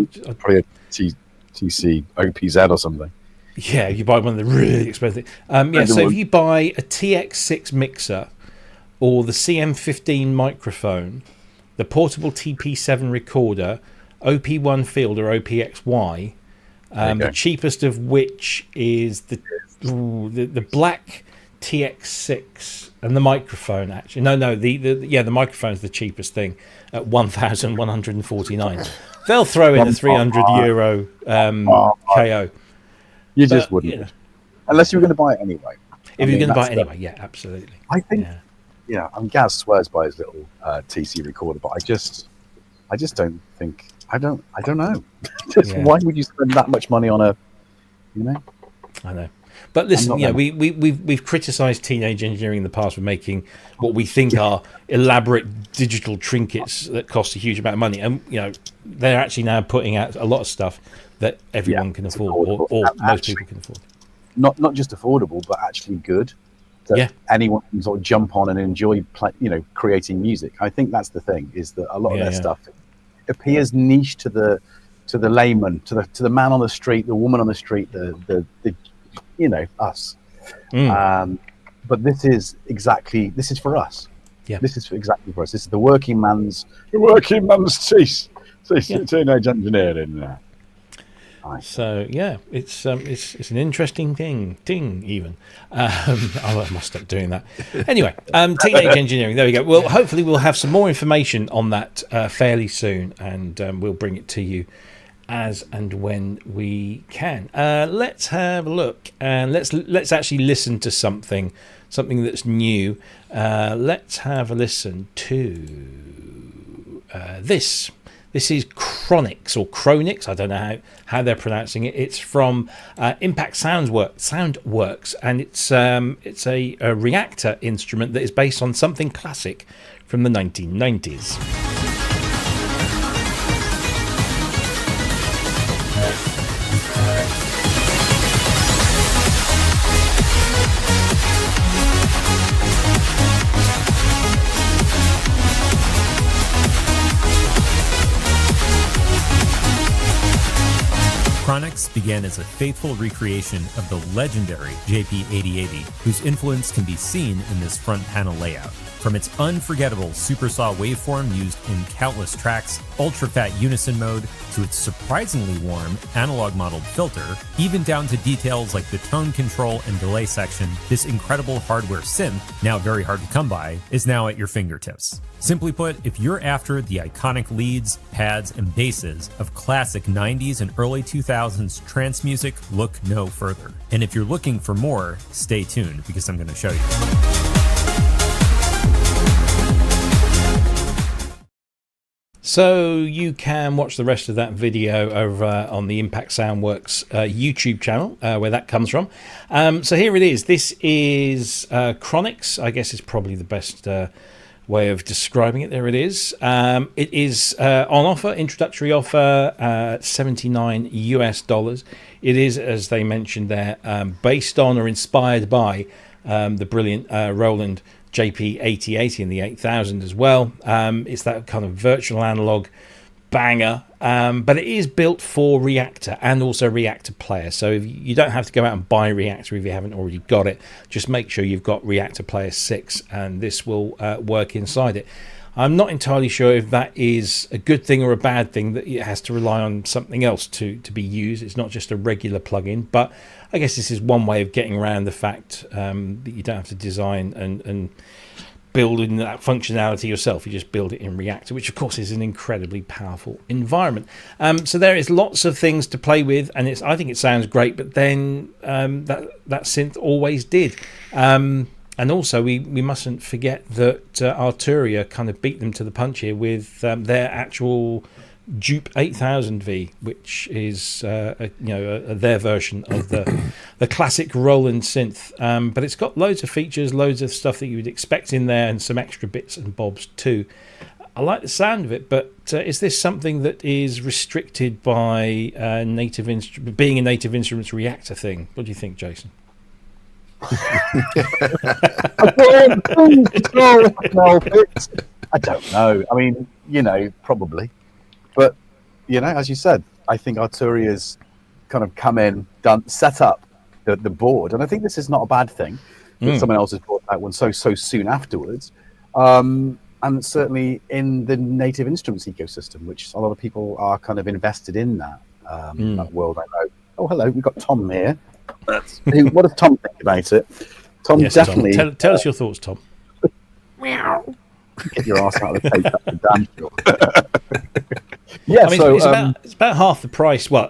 a TC OPZ or something. Yeah, you buy one of the really expensive. So if you buy a TX6 mixer or the CM15 microphone, the portable TP7 recorder, OP1 field or OPXY, the cheapest of which is the black TX6 and the microphone. Actually, the microphone's the cheapest thing at 1,149. They'll throw in a €300 KO. You just wouldn't, unless you were going to buy it anyway. If you're going to buy it anyway, yeah, absolutely. I think, Gaz swears by his little TC recorder, but I just don't think. I don't know. Why would you spend that much money on a? I know. But listen, we've criticised Teenage Engineering in the past for making what we think are elaborate digital trinkets that cost a huge amount of money, and they're actually now putting out a lot of stuff that everyone can afford, or most people can afford. Not just affordable, but actually good. that anyone can sort of jump on and enjoy creating music. I think that's the thing, is that a lot of their stuff appears niche to the layman, to the man on the street, the woman on the street, the us. But this is for us. Yeah. This is exactly for us. This is the working man's teenage engineering. So it's an interesting thing even. I must stop doing that. Anyway, teenage engineering. There we go. Well, hopefully we'll have some more information on that fairly soon, and we'll bring it to you as and when we can. Let's have a look, and let's actually listen to something that's new. Let's have a listen to this. This is Chronix or Chronix. I don't know how they're pronouncing it. It's from Impact Soundworks, and it's a reactor instrument that is based on something classic from the 1990s. Chronix began as a faithful recreation of the legendary JP8080, whose influence can be seen in this front panel layout. From its unforgettable supersaw waveform used in countless tracks, ultra-fat unison mode, to its surprisingly warm analog-modeled filter, even down to details like the tone control and delay section, this incredible hardware synth, now very hard to come by, is now at your fingertips. Simply put, if you're after the iconic leads, pads, and basses of classic 90s and early 2000s trance music, look no further. And if you're looking for more, stay tuned, because I'm going to show you. So you can watch the rest of that video over on the Impact Soundworks YouTube channel, where that comes from. So here it is. This is Chronix. I guess is probably the best way of describing it. There it is. It is on offer, introductory offer, $79 US. It is, as they mentioned there, based on or inspired by the brilliant Roland JP8080 and the 8000 as well. It's that kind of virtual analog banger, but it is built for Reactor and also Reactor Player. So you don't have to go out and buy Reactor if you haven't already got it. Just make sure you've got Reactor Player 6 and this will work inside it. I'm not entirely sure if that is a good thing or a bad thing, that it has to rely on something else to be used. It's not just a regular plugin, but I guess this is one way of getting around the fact that you don't have to design and build in that functionality yourself. You just build it in Reactor, which of course is an incredibly powerful environment. So there is lots of things to play with, and I think it sounds great, but then that synth always did. And also, we mustn't forget that Arturia kind of beat them to the punch here with their actual Dupe 8000V, which is their version of the classic Roland synth. But it's got loads of features, loads of stuff that you would expect in there, and some extra bits and bobs too. I like the sound of it, but is this something that is restricted by being a Native Instruments Reactor thing? What do you think, Jason? I don't know. I mean, probably. But, as you said, I think Arturia's kind of come in, set up the board. And I think this is not a bad thing that someone else has brought that one so soon afterwards. And certainly in the Native Instruments ecosystem, which a lot of people are kind of invested in that world. I know. Oh, hello. We've got Tom here. What does Tom think about it? Tom, yes, definitely. Tom. Tell us your thoughts, Tom. Meow. Get your ass out of the cage. That's the damn sure. Yeah, I mean, it's about half the price. Well,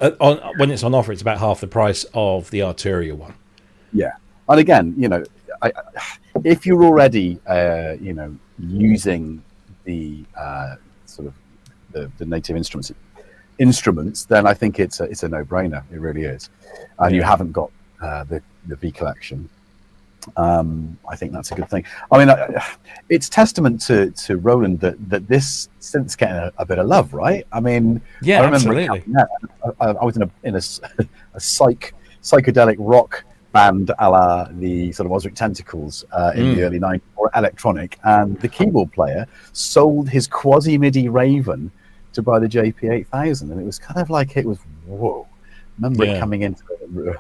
when it's on offer, it's about half the price of the Arturia one. Yeah, and again, if you're already, using the sort of the Native instruments, then I think it's a no-brainer. It really is, and you haven't got the V collection. I think that's a good thing. I mean, it's testament to Roland that this synth's getting a bit of love, right? I mean, yeah, I remember absolutely. I was in a psychedelic rock band a la the sort of Osric Tentacles in the early 90s, or electronic, and the keyboard player sold his quasi-MIDI Raven to buy the JP8000, and it was kind of like, it was, whoa. Remember it coming into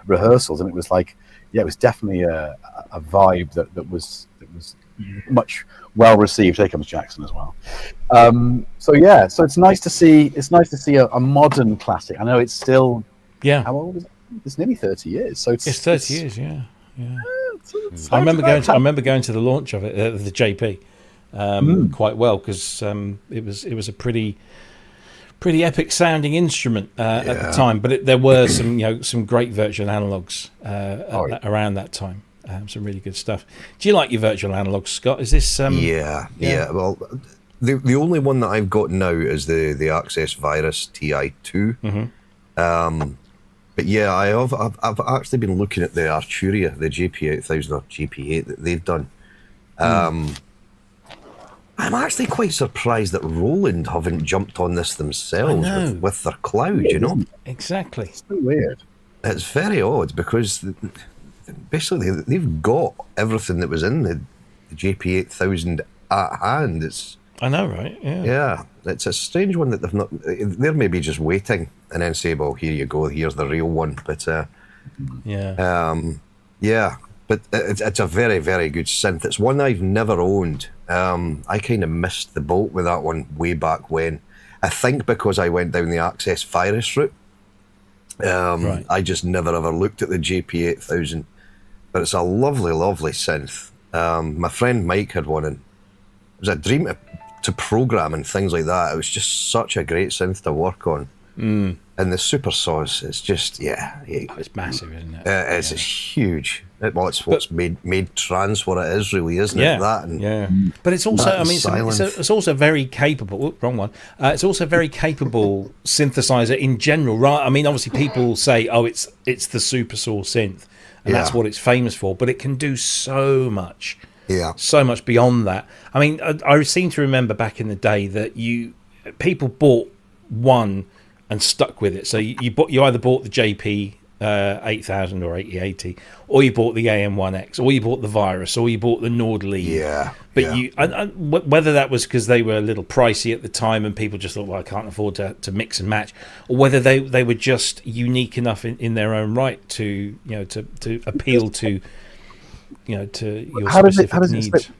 rehearsals, and it was like, yeah, it was definitely a vibe that was much well received. Here comes Jackson as well. So it's nice to see a modern classic. I know it's still, how old is it? It's nearly 30 years. So it's 30 years, yeah. I remember going to the launch of it, the JP, quite well, because it was a pretty epic sounding instrument at the time. But there were some great virtual analogs around that time. Some really good stuff. Do you like your virtual analogs, Scott? Is this? Yeah. Well, the only one that I've got now is the Access Virus TI2. But yeah, I've actually been looking at the Arturia, the JP8000 or JP8 that they've done. I'm actually quite surprised that Roland haven't jumped on this themselves with their cloud, Exactly. It's so weird. It's very odd, because basically they've got everything that was in the JP8000 at hand. I know, right? Yeah. Yeah, it's a strange one that they're maybe just waiting and then say, well, here you go, here's the real one. But but it's a very, very good synth. It's one I've never owned. I kind of missed the boat with that one way back when. I think because I went down the Access Virus route. I just never ever looked at the JP8000. But it's a lovely, lovely synth. My friend Mike had one, and it was a dream to program and things like that. It was just such a great synth to work on. And the Super Sauce is just, it's massive, isn't it? It's huge. It's what's made trance what it is, really, isn't it? That but it's also, it's also very capable. Wrong one. It's also a very capable synthesizer in general, right? I mean, obviously, people say, "Oh, it's the Super Saw synth," and that's what it's famous for. But it can do so much. So much beyond that. I mean, I seem to remember back in the day that people bought one and stuck with it. So you either bought the JP 8000 or 8080, or you bought the AM1X, or you bought the Virus, or you bought the Nord Lead. Whether that was because they were a little pricey at the time and people just thought, well, I can't afford to mix and match, or whether they were just unique enough in their own right to appeal to to your specific needs.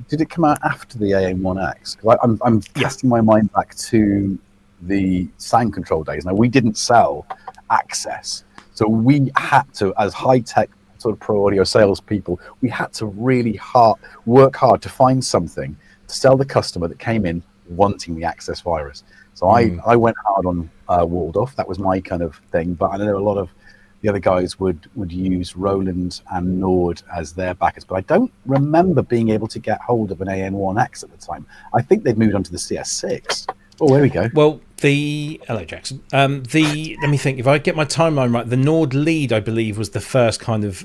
Did it come out after the AM1X? I'm casting my mind back to the sound control days. Now, we didn't sell Access, so we had to, as high-tech sort of pro audio salespeople, we had to really work hard to find something to sell the customer that came in wanting the Access Virus. So I went hard on Waldorf. That was my kind of thing. But I know a lot of the other guys would use Roland and Nord as their backers. But I don't remember being able to get hold of an AN1X at the time. I think they'd moved on to the CS6. Oh, there we go. Well, hello, Jackson. Let me think. If I get my timeline right, the Nord Lead, I believe, was the first kind of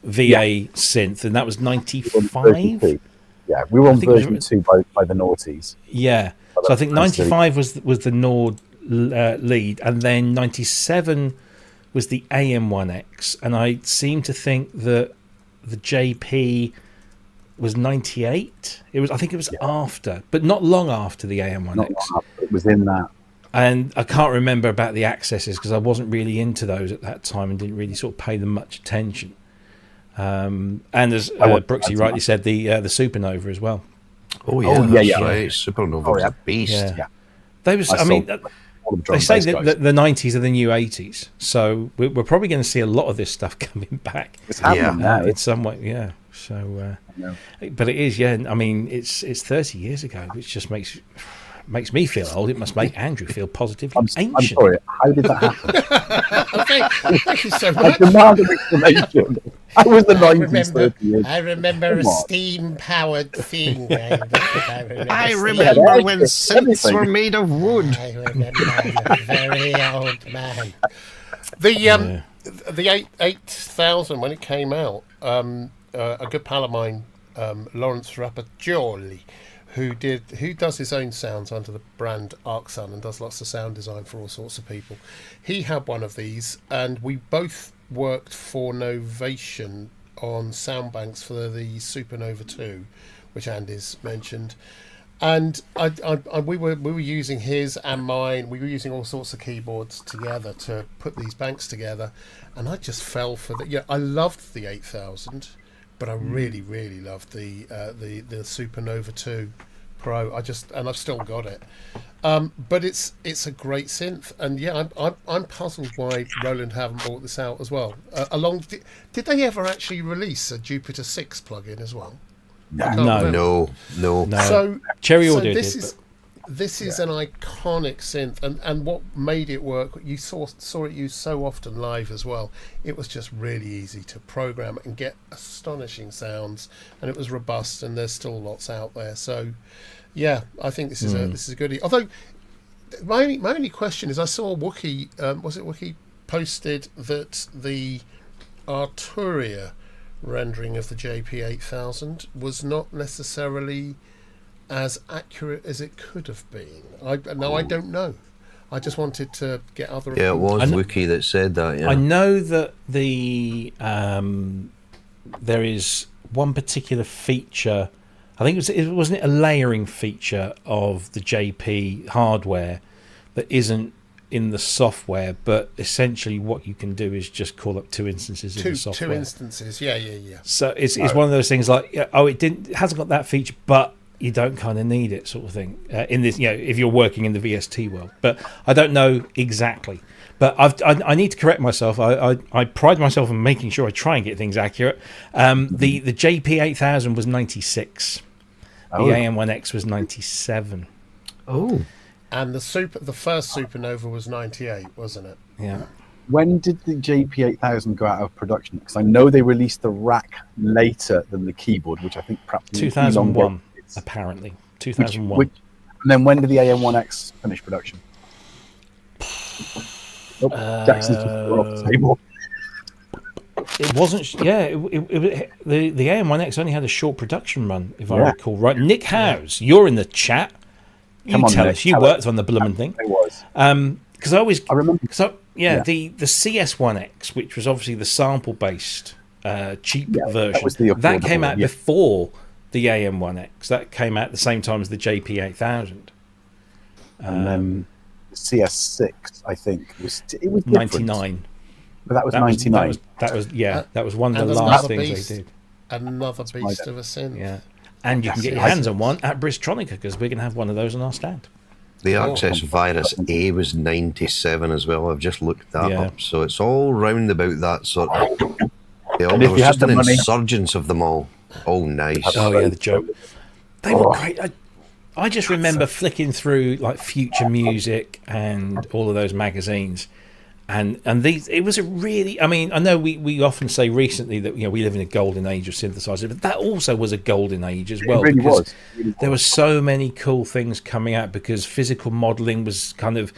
VA synth, and that was 95. Yeah, we were on version 2 by the noughties. Yeah, so I think 95 was the Nord Lead, and then 97 was the AM1X, and I seem to think that the JP was 98. I think it was after, but not long after the AM1X. It was in that. And I can't remember about the Accesses because I wasn't really into those at that time and didn't really sort of pay them much attention. And as Brooksy rightly said, the Supernova as well. Oh yeah, right. Supernova was a beast. Yeah. They say that the 90s are the new 80s, so we're probably going to see a lot of this stuff coming back. It's happening now. In some way, yeah. So, but it is, I mean, it's 30 years ago, which just makes me feel old. It must make Andrew feel positively ancient. I'm sorry. How did that happen? Thank you so much. I demand an explanation. I was the 90s 30 years. I remember a steam-powered thing. I remember when synths were made of wood. I remember I'm a very old man. The 8000, when it came out, a good pal of mine, Lawrence Rappagioli, who does his own sounds under the brand Arcsun and does lots of sound design for all sorts of people. He had one of these, and we both worked for Novation on sound banks for the Supernova 2, which Andy's mentioned. And we were using his and mine. We were using all sorts of keyboards together to put these banks together, and I just fell for the. Yeah, I loved the 8000, but I really, really loved the Supernova 2 Pro. I've still got it. But it's a great synth, and yeah, I'm puzzled why Roland haven't brought this out as well. Did they ever actually release a Jupiter 6 plugin as well? No. So Cherry so Audio this did, is this is an iconic synth, and what made it work, you saw it used so often live as well. It was just really easy to program and get astonishing sounds, and it was robust, and there's still lots out there. So yeah, I think this is a goodie. Although my only question is, I saw Wookie Wookie posted that the Arturia rendering of the JP8000 was not necessarily as accurate as it could have been. I don't know. I just wanted to get other. Yeah, it was And- Wookie that said that. Yeah. I know that the there is one particular feature. I think wasn't it a layering feature of the JP hardware that isn't in the software, but essentially what you can do is just call up two instances of the software. Two instances, yeah. So it's one of those things like, it hasn't got that feature, but you don't kind of need it, sort of thing. In this, if you're working in the VST world, but I don't know exactly. But I need to correct myself. I pride myself on making sure I try and get things accurate. The JP8000 was 96. The AM1X was 97. Oh. And the first Supernova was 98, wasn't it? Yeah. When did the JP8000 go out of production? Because I know they released the rack later than the keyboard, which I think perhaps 2001, apparently. 2001. And then when did the AM1X finish production? Jackson's just gone off the table. It wasn't. Yeah, the AM1X only had a short production run, if I recall right. Nick Howes, you're in the chat. You tell us. You worked on the blooming thing. It was. Because I remember. The CS1X, which was obviously the sample-based cheap version, that came out before the AM1X. That came out at the same time as the JP8000. And then the CS6, I think, was 99. But that was 99. That was one of the And last another things beast. they did. Another beast of a synth. Yeah. And you can get your hands on one at Bristronica, because we're going to have one of those on our stand. The Access Virus A was 97 as well. I've just looked that up. So it's all round about that sort of. There was just an insurgence of them all. Oh, nice. Oh, yeah, the joke. They were great. I just remember flicking through like Future Music and all of those magazines. And these, it was a really, I mean, I know we often say recently that we live in a golden age of synthesizers, but that also was a golden age as well. It really was. There were so many cool things coming out, because physical modeling was kind of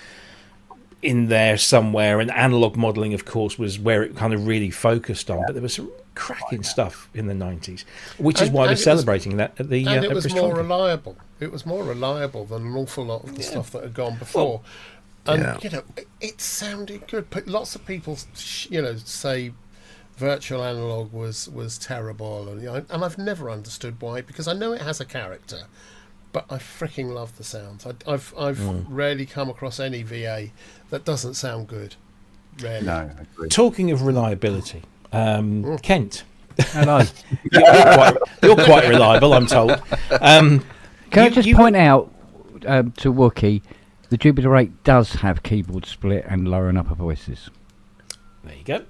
in there somewhere, and analog modeling, of course, was where it kind of really focused on. But there was some cracking stuff in the 90s, which is why we're celebrating that at the. And it was more reliable. It was more reliable than an awful lot of the stuff that had gone before. And it sounded good. But lots of people, say virtual analog was terrible, and I've never understood why, because I know it has a character, but I freaking love the sounds. I've rarely come across any VA that doesn't sound good. Rarely. No, I agree. Talking of reliability, Kent. Hello. You're quite reliable, I'm told. Can I just point out to Wookie, the Jupiter 8 does have keyboard split and lower and upper voices. There you go.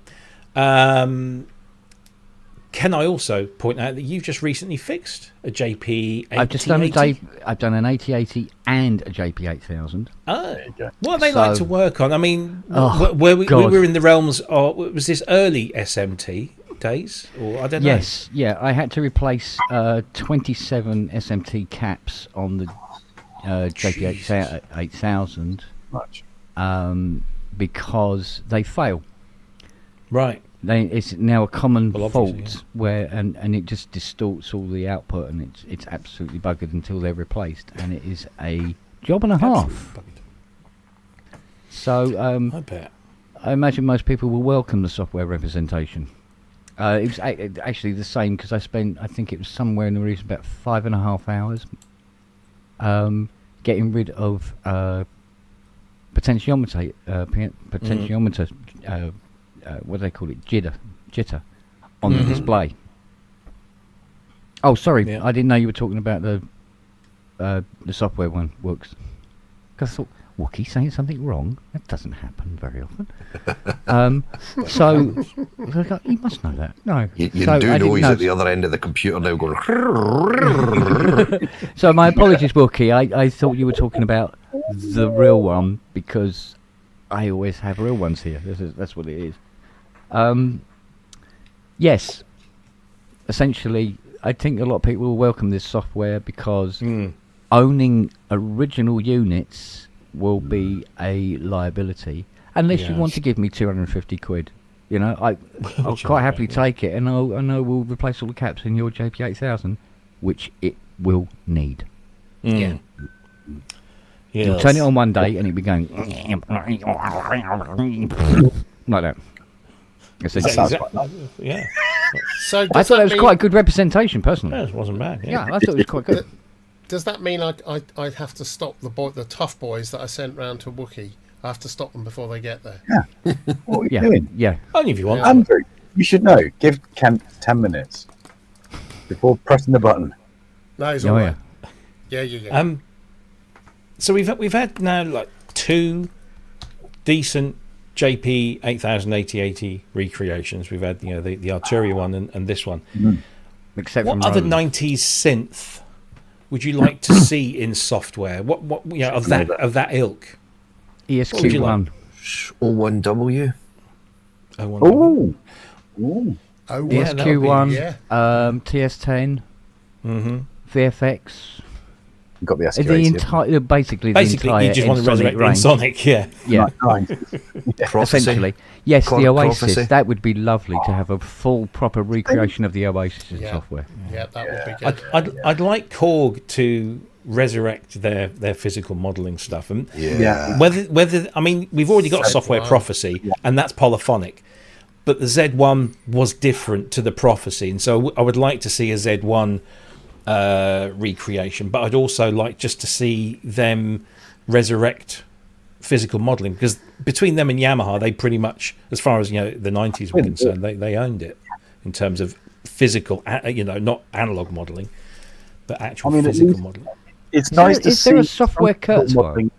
Can I also point out that you've just recently fixed a JP 8080? I've done an 8080 and a JP 8000. Oh, what are they like to work on? I mean, we were in the realms of, was this early SMT days, or I don't know? Yes, I had to replace 27 SMT caps on the JP 8000 because they fail. Right. It's now a common fault yeah. where and it just distorts all the output, and it's absolutely buggered until they're replaced, and it is a job and a half. So I bet. I imagine most people will welcome the software representation. It was actually the same because I think it was somewhere in the region about 5.5 hours getting rid of potentiometer, what do they call it, jitter on the display. Oh, sorry, Yeah. I didn't know you were talking about the software one, Wooks. Because I thought, Wookie saying something wrong? That doesn't happen very often. So, you must know that. No. You So do I know didn't he's at the other end of the computer now going. So my apologies, Wookie. I thought you were talking about the real one because I always have real ones here. That's what it is. Yes. Essentially, I think a lot of people will welcome this software because owning original units will be a liability unless you want to give me 250 quid. You know, I'll quite happily take it, and I know we'll replace all the caps in your JP8000, which it will need. Yeah. You'll turn it on one day, and it'll be going like that. Yeah. So I thought that was quite a good representation, personally. Yeah, it wasn't bad. Yeah, I thought it was quite good. Does that mean I'd have to stop the tough boys that I sent round to Wookiee? I have to stop them before they get there. Yeah. What are you doing? Yeah. Only if you want. Andrew, you should know. Give Kent 10 minutes before pressing the button. No, he's Oh, all yeah. right. Yeah. So we've had now like 2 decent JP 8080 recreations. We've had the Arturia one and this one. Except What from other Roland. 90s synth would you like to see in software? What of that ilk? What would you like? ESQ1. O1W. Oh. Ooh. Oh, Yeah, that would be- ESQ1. yeah. TS10. VFX. You've got the SQA. The entire, basically the entire you just want to resurrect range. Sonic, yeah. Yeah, Prophecy. essentially. Yes, the Oasis. Prophecy. That would be lovely to have a full, proper recreation of the Oasis in software. Yeah, that would be good. I'd like Korg to resurrect their physical modelling stuff, and Yeah. whether I mean we've already got Software Prophecy, and that's polyphonic, but the Z1 was different to the Prophecy, and so I would like to see a Z1 recreation, but I'd also like just to see them resurrect physical modelling, because between them and Yamaha, they pretty much, as far as the 90s were concerned, they owned it in terms of physical, not analog modelling, but actual physical modelling. It's nice to see. Is there a software Kurzweil?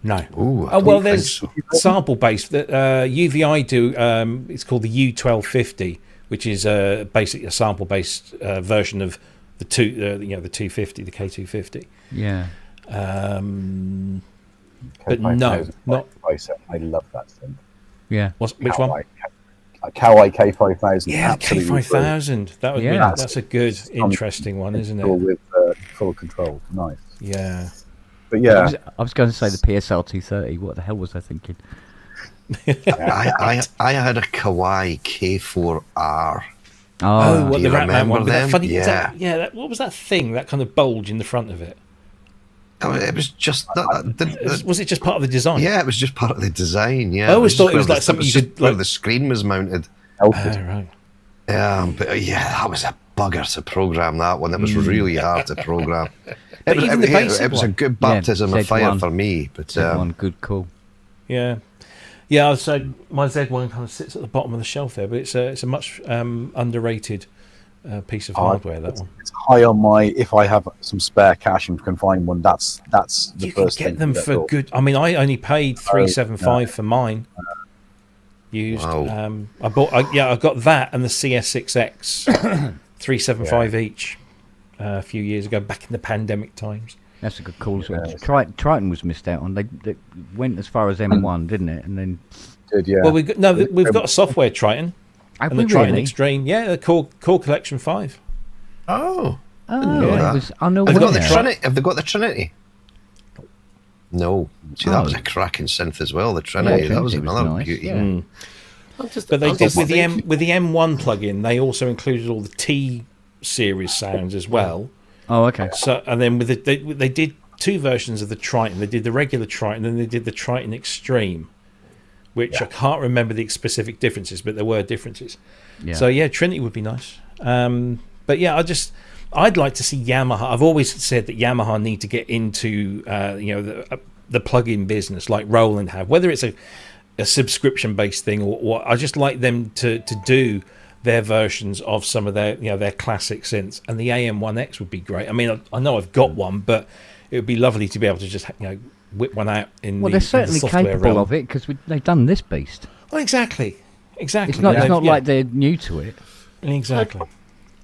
No. Ooh, Oh well, there's sample based that UVI do. It's called the U1250, which is basically a sample based version of the the 250, the K250. Yeah. But no, not. I love that thing. Yeah. Which one? Kawai K5000. Yeah, the absolutely K5000. That would be. Yeah. That's a good, interesting one, isn't it? With full control. Nice. Yeah. But yeah, I was going to say the PSL 230. What the hell was I thinking? I had a Kawai K4R. Oh, what do the you Ratman remember one? With that them? funny, Yeah. what was that thing? That kind of bulge in the front of it. Oh, it was just Was it just part of the design? yeah, it was just part of the design. Yeah, I always thought it was where like something you just could, where like- the screen was mounted. Oh, right. But yeah, that was a bugger to program. That one, it was really hard to program. But even the basic it was a one. good baptism of fire Z1. for me. But One good call. Yeah. Yeah, I'd say my Z1 kind of sits at the bottom of the shelf there, but it's a much underrated piece of hardware, that one. it's high on my. If I have some spare cash and can find one, that's the You can first thing. get them to for thought. good. I mean, I only paid $375 for mine. Used. Wow. I got that and the CS6X, $375 each, a few years ago, back in the pandemic times. That's a good call as well. Triton was missed out on. They went as far as M1, didn't it? And then Did, yeah. Well, we've got a software Triton have and we the Triton really? Extreme. Yeah, the Core Collection 5. oh, Oh, know it that. was have they got the unaware. Trinity? Have they got the Trinity? No. See, that Oh. was a cracking synth as well. The Trinity, that was Trinity was another nice, beauty. yeah. But they did with the M1 plugin. They also included all the T series sounds as well. Oh, okay. So and then with they did 2 versions of the Triton. They did the regular Triton and they did the Triton Extreme, which I can't remember the specific differences, but there were differences. Yeah. So yeah, Trinity would be nice. But yeah, I'd like to see Yamaha. I've always said that Yamaha need to get into the plug-in business like Roland have, whether it's a subscription-based thing or what. I just like them to do their versions of some of their classic synths, and the AM1X would be great. I mean, I know I've got one, but it would be lovely to be able to just whip one out in Well, the they're certainly software capable realm. of it because they've done this beast. Oh, exactly. It's not. It's not like they're new to it. Exactly.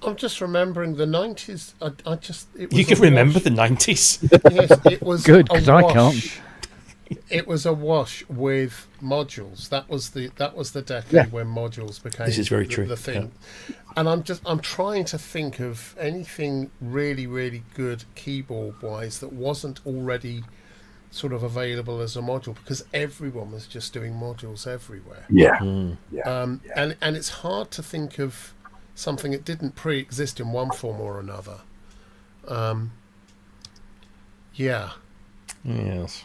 I'm just remembering the 90s. It was You can remember the 90s. Yes, it was Good, a 'cause I wash. can't. It was a wash with modules. That was the decade when modules became This is very true, the thing. And I'm trying to think of anything really, really good keyboard wise that wasn't already sort of available as a module, because everyone was just doing modules everywhere. Yeah. And it's hard to think of something that didn't pre-exist in one form or another. Yes.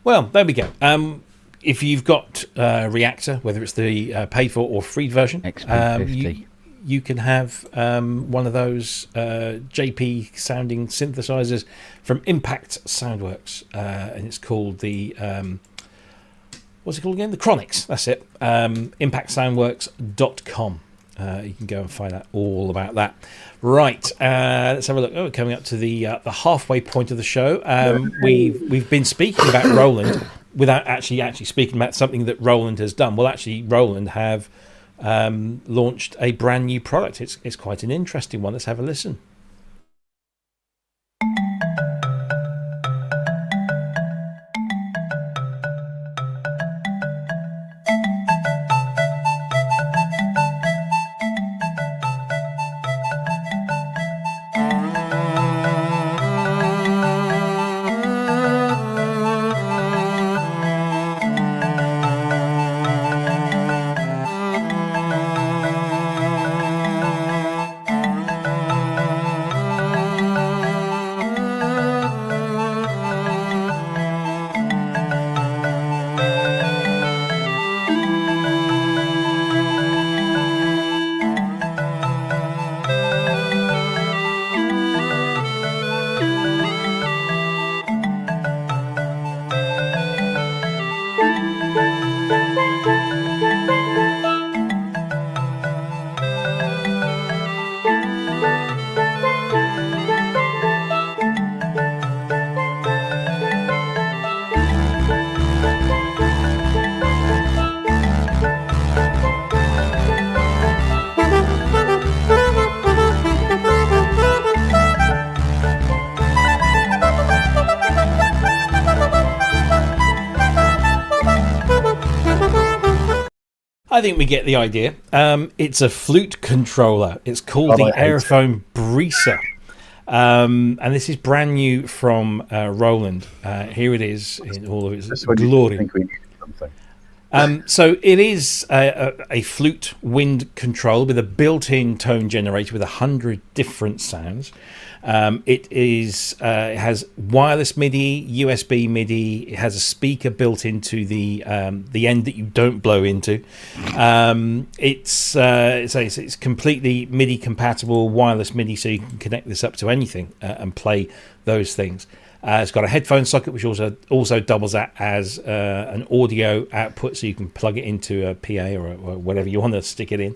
Well, there we go. If you've got Reactor, whether it's the paid for or free version, XP50. You can have one of those JP sounding synthesizers from Impact Soundworks, and it's called the what's it called again? The Chronics. That's it. ImpactSoundworks.com. You can go and find out all about that. Right, let's have a look. Oh, we're coming up to the halfway point of the show. We've been speaking about Roland without actually speaking about something that Roland has done. Well, actually, Roland have launched a brand new product. It's quite an interesting one. Let's have a listen. I think we get the idea. It's a flute controller. It's called the Aerophone Brisa. And this is brand new from Roland. Here it is in all of its glory. I think we need something. So it is a flute wind control with a built-in tone generator with 100 different sounds. It has wireless MIDI, USB MIDI. It has a speaker built into the end that you don't blow into. It's completely MIDI compatible, wireless MIDI, so you can connect this up to anything and play those things. It's got a headphone socket, which also doubles as an audio output, so you can plug it into a PA or whatever you want to stick it in.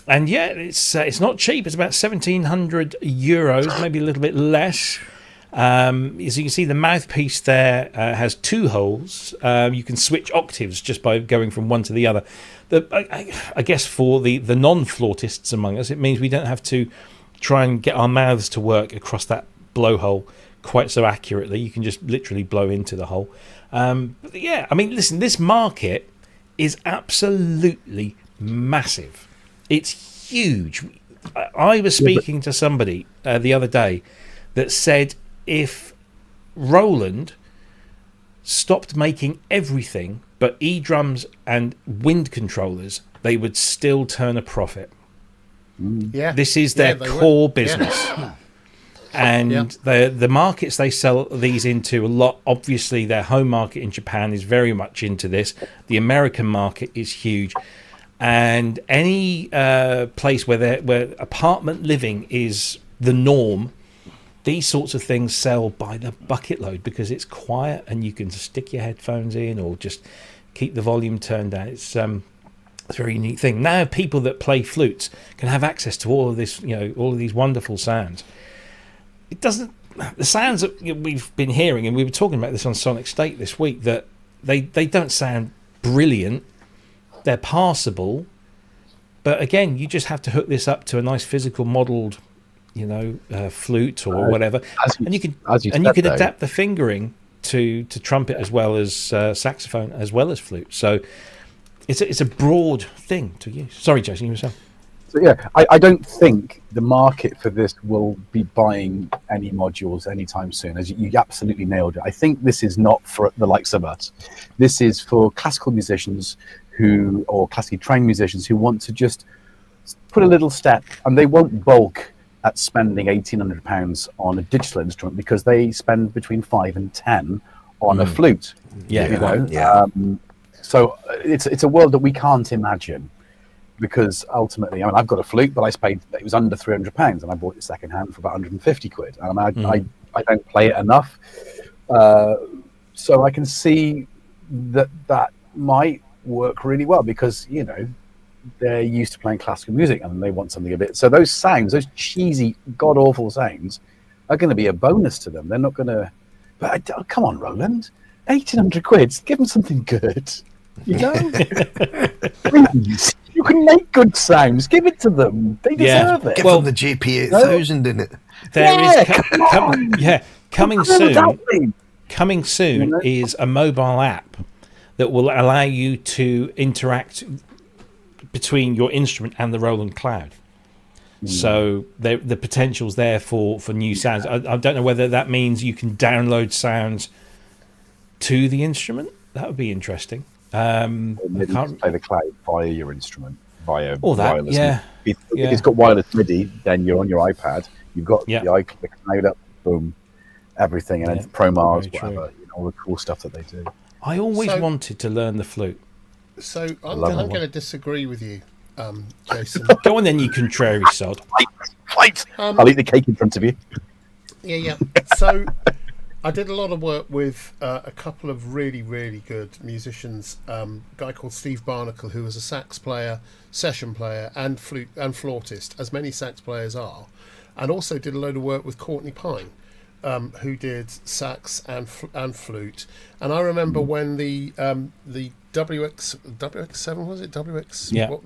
And yeah, it's not cheap. It's about €1,700, maybe a little bit less. As you can see, the mouthpiece there has two holes. You can switch octaves just by going from one to the other. I guess for the non-flautists among us, it means we don't have to try and get our mouths to work across that blowhole quite so accurately. You can just literally blow into the hole. But yeah, I mean, listen, this market is absolutely massive. It's huge. I was speaking to somebody the other day that said if Roland stopped making everything but E-drums and wind controllers, they would still turn a profit. Yeah, This is their core business. Yeah. And the markets they sell these into a lot, obviously their home market in Japan is very much into this. The American market is huge. And any place where apartment living is the norm, these sorts of things sell by the bucket load because it's quiet and you can stick your headphones in or just keep the volume turned down. It's a very unique thing. Now people that play flutes can have access to all of this, all of these wonderful sounds. The sounds that we've been hearing, and we were talking about this on Sonic State this week, that they don't sound brilliant. They're passable, but again, you just have to hook this up to a nice physical modelled, flute or whatever, and you can adapt the fingering to trumpet as well as saxophone as well as flute. So it's a broad thing to use. Sorry, Jason, you were saying. So yeah, I don't think the market for this will be buying any modules anytime soon. As you absolutely nailed it. I think this is not for the likes of us. This is for classical musicians or classically trained musicians who want to just put a little step, and they won't bulk at spending £1,800 on a digital instrument because they spend between 5 and 10 on a flute. So it's a world that we can't imagine. Because ultimately, I've got a flute, but it was under £300, and I bought it second hand for about 150 quid. And I don't play it enough, so I can see that might work really well because they're used to playing classical music and they want something a bit. So those sounds, those cheesy, god awful sounds, are going to be a bonus to them. They're not going to. But come on, Roland, 1,800 quid, give them something good. Please. You can make good sounds. Give it to them. They deserve it. Give them the JP8000 in it. Coming soon. Coming soon is a mobile app that will allow you to interact between your instrument and the Roland Cloud. So the potential's there for new sounds. I don't know whether that means you can download sounds to the instrument. That would be interesting. Maybe you can play the cloud via your instrument, via wireless. If it's got wireless MIDI, then you're on your iPad. You've got the cloud up, boom, everything, and then ProMars, whatever, all the cool stuff that they do. I always wanted to learn the flute. So I'm going to disagree with you, Jason. Go on then, you contrary sod. Fight! I'll eat the cake in front of you. Yeah. So I did a lot of work with a couple of really, really good musicians. A guy called Steve Barnacle, who was a sax player, session player, and flute and flautist, as many sax players are, and also did a load of work with Courtney Pine, who did sax and flute. And I remember when the WX7 was it WX? Yeah.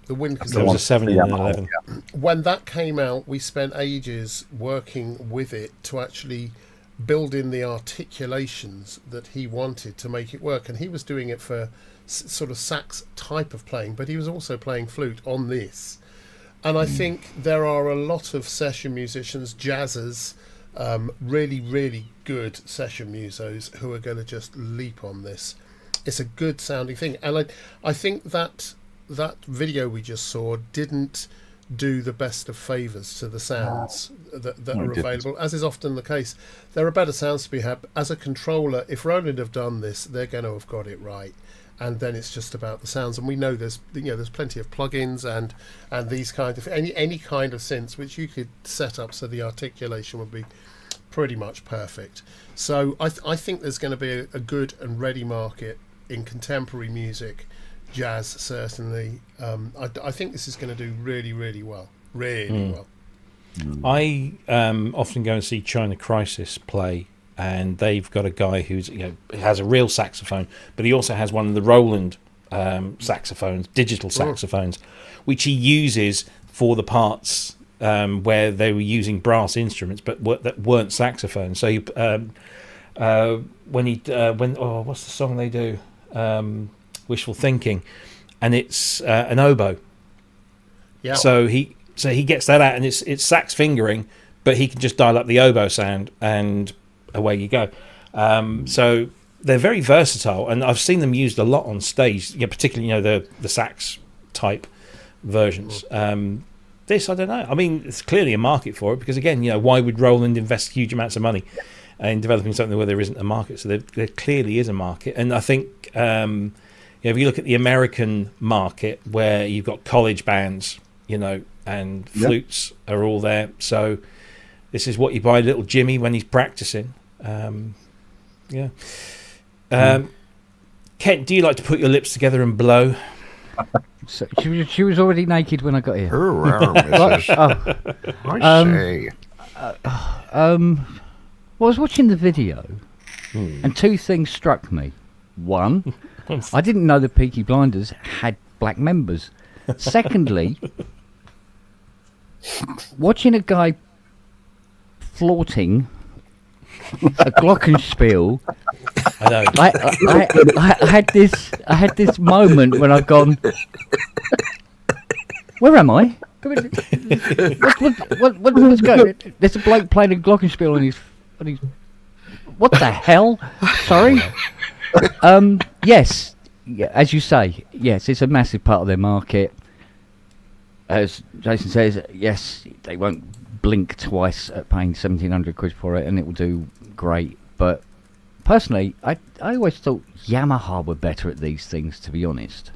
The wind. There was a 7 and an 11. When that came out, we spent ages working with it to actually build in the articulations that he wanted to make it work, and he was doing it for sort of sax type of playing, but he was also playing flute on this. And I think there are a lot of session musicians, jazzers, really, really good session musos who are going to just leap on this. It's a good sounding thing, and I think that video we just saw didn't do the best of favours to the sounds that are available, as is often the case. There are better sounds to be had. As a controller, if Roland have done this, they're going to have got it right, and then it's just about the sounds. And we know there's plenty of plugins and these kind of any kind of synths which you could set up so the articulation would be pretty much perfect. So I think there's going to be a good and ready market in contemporary music. Jazz, certainly. I think this is going to do really, really well. Really well. I often go and see China Crisis play, and they've got a guy who's has a real saxophone, but he also has one of the Roland saxophones, digital saxophones, which he uses for the parts where they were using brass instruments, but that weren't saxophones. So what's the song they do? Wishful Thinking, and it's an oboe. Yeah. So he gets that out, and it's sax fingering, but he can just dial up the oboe sound, and away you go. So they're very versatile, and I've seen them used a lot on stage. Particularly the sax type versions. They're this, I don't know. I mean, it's clearly a market for it because, again, why would Roland invest huge amounts of money in developing something where there isn't a market? So there clearly is a market. And I think, if you look at the American market where you've got college bands, and flutes are all there. So this is what you buy little Jimmy when he's practicing. Kent, do you like to put your lips together and blow? So she was already naked when I got here. I was watching the video, and two things struck me. One, I didn't know the Peaky Blinders had black members. Secondly, watching a guy flaunting a glockenspiel, I know. I had this moment when I've gone, where am I? What's going? There's a bloke playing a glockenspiel on his. What the hell? Sorry. Yes, as you say, yes, it's a massive part of their market. As Jason says, yes, they won't blink twice at paying 1,700 quid for it, and it will do great. But personally, I always thought Yamaha were better at these things, to be honest.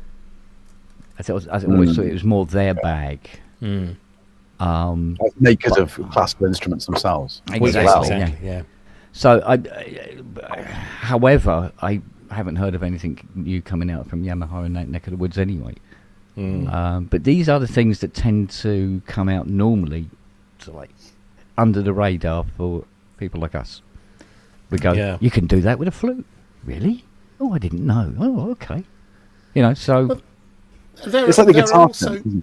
I always thought it was more their bag. Makers of classical instruments themselves. Exactly. Yeah. So, however, I haven't heard of anything new coming out from Yamaha in that neck of the woods anyway. But these are the things that tend to come out normally, under the radar for people like us. We go, you can do that with a flute, really? Oh, I didn't know. Oh, okay. So it's like the guitar.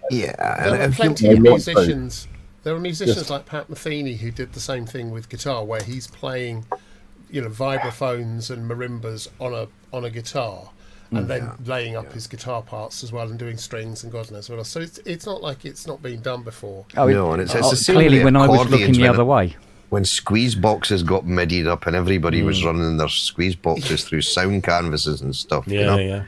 There are plenty of musicians. There are musicians like Pat Metheny who did the same thing with guitar, where he's playing, vibraphones and marimbas on a guitar, and then laying up his guitar parts as well, and doing strings and God knows what else. So it's not like it's not been done before. And it's the same clearly with when I was looking accordions, the other way. When squeeze boxes got midied up and everybody was running their squeeze boxes through sound canvases and stuff. Yeah.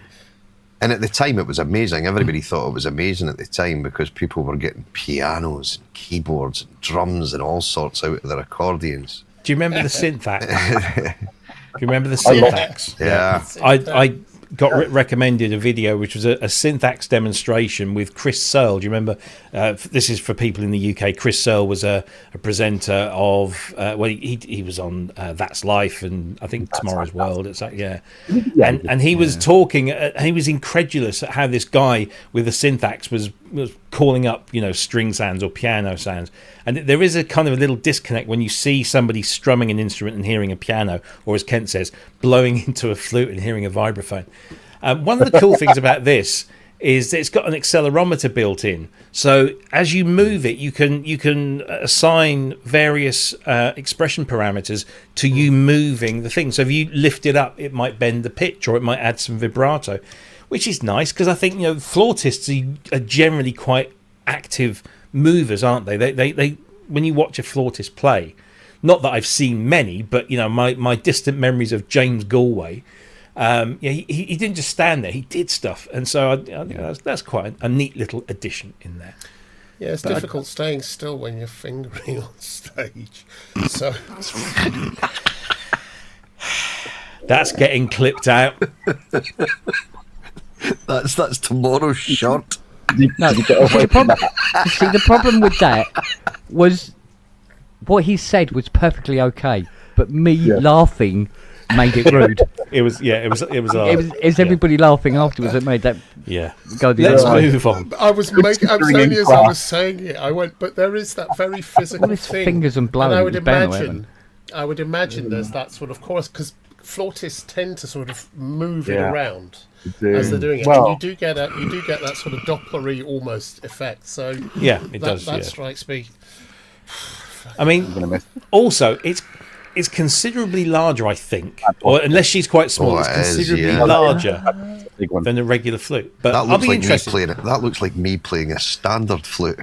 And at the time, it was amazing. Everybody thought it was amazing at the time because people were getting pianos and keyboards and drums and all sorts out of their accordions. Do you remember the Synth Axe? Do you remember the Synth Axe? Yeah. I got recommended a video which was a Synth Axe demonstration with Chris Searle. Do you remember? This is for people in the UK. Chris Searle was a presenter of he was on That's Life and I think Tomorrow's World. It's and he was talking. He was incredulous at how this guy with a Synth Axe was calling up string sounds or piano sounds. And there is a kind of a little disconnect when you see somebody strumming an instrument and hearing a piano, or as Kent says, blowing into a flute and hearing a vibraphone. One of the cool things about this is that it's got an accelerometer built in. So as you move it, you can assign various expression parameters to you moving the thing. So if you lift it up, it might bend the pitch or it might add some vibrato, which is nice because I think flautists are generally quite active movers, aren't they? They when you watch a flautist play, not that I've seen many, but my distant memories of James Galway, he didn't just stand there, he did stuff, and so I think that's quite a neat little addition in there. Yeah, it's difficult staying still when you're fingering on stage. So that's getting clipped out. That's tomorrow's shot. No, the problem with that was what he said was perfectly okay, but me laughing made it rude. It was everybody laughing afterwards that made that go the Let's other way. move on. I was only as I was saying it, I went, but there is that very physical his thing. fingers and blowing. I would imagine there's that sort of chorus because flautists tend to sort of move it around as they're doing it. Well, and you do get that sort of Doppler-y almost effect. So it does. That strikes me. I mean, also it's considerably larger, I think, or unless she's quite small, it's considerably larger than a regular flute. But I'll be interested. That looks like me playing a standard flute.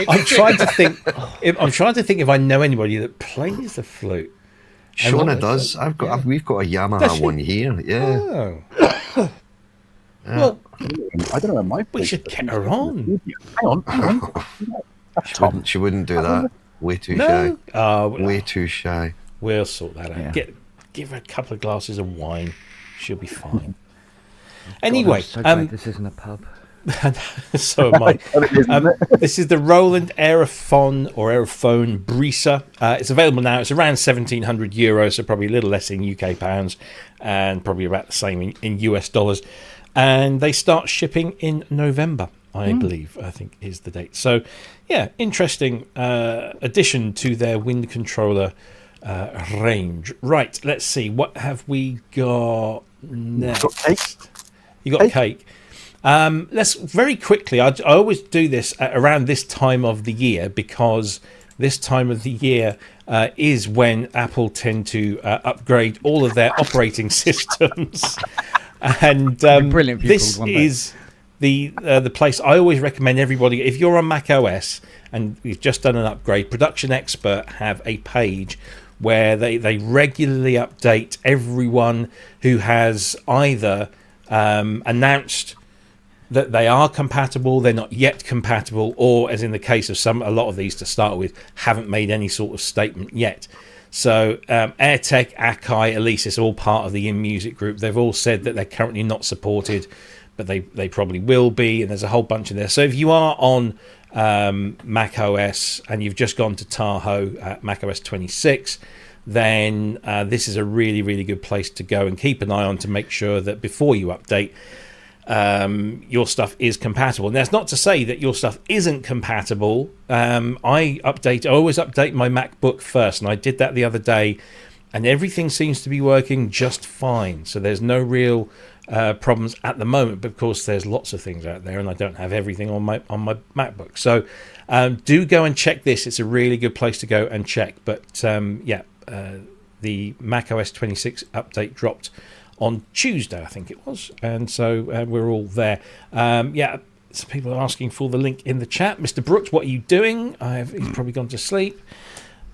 I'm trying to think. If I know anybody that plays the flute. Shona does. We've got a Yamaha one here. Yeah. Oh. Well, I don't know where my we place should is. get her on. Hang on. She wouldn't do that. Way too No. shy. Oh, Way too shy. we'll sort that out. Yeah. Give her a couple of glasses of wine. She'll be fine. God, Anyway, I'm so glad this isn't a pub. so am I. It is, isn't it? This is the Roland Aerophone or Aerophone Brisa. It's available now. It's around €1,700, so probably a little less in UK pounds and probably about the same in US dollars. And they start shipping in November, I believe, I think is the date. So, yeah, interesting addition to their wind controller range. Right, let's see. What have we got next? Got cake? You got cake. Let's very quickly. I always do this around this time of the year because this time of the year is when Apple tend to upgrade all of their operating systems, and brilliant if you this called one day. is the place I always recommend everybody. If you're on Mac OS and you've just done an upgrade, Production Expert have a page where they regularly update everyone who has either announced that they are compatible, they're not yet compatible, or as in the case of a lot of these to start with, haven't made any sort of statement yet. So AirTech, Akai, Alesis, all part of the InMusic group. They've all said that they're currently not supported, but they probably will be, and there's a whole bunch in there. So if you are on Mac OS and you've just gone to Tahoe at Mac OS 26, then this is a really, really good place to go and keep an eye on to make sure that before you update, your stuff is compatible. And that's not to say that your stuff isn't compatible. I always update my MacBook first, and I did that the other day, and everything seems to be working just fine. So there's no real problems at the moment, but of course there's lots of things out there, and I don't have everything on my MacBook. So do go and check this. It's a really good place to go and check. But the Mac OS 26 update dropped on Tuesday, I think it was, and so we're all there. So people are asking for the link in the chat. Mr. Brooks, what are you doing? He's probably gone to sleep.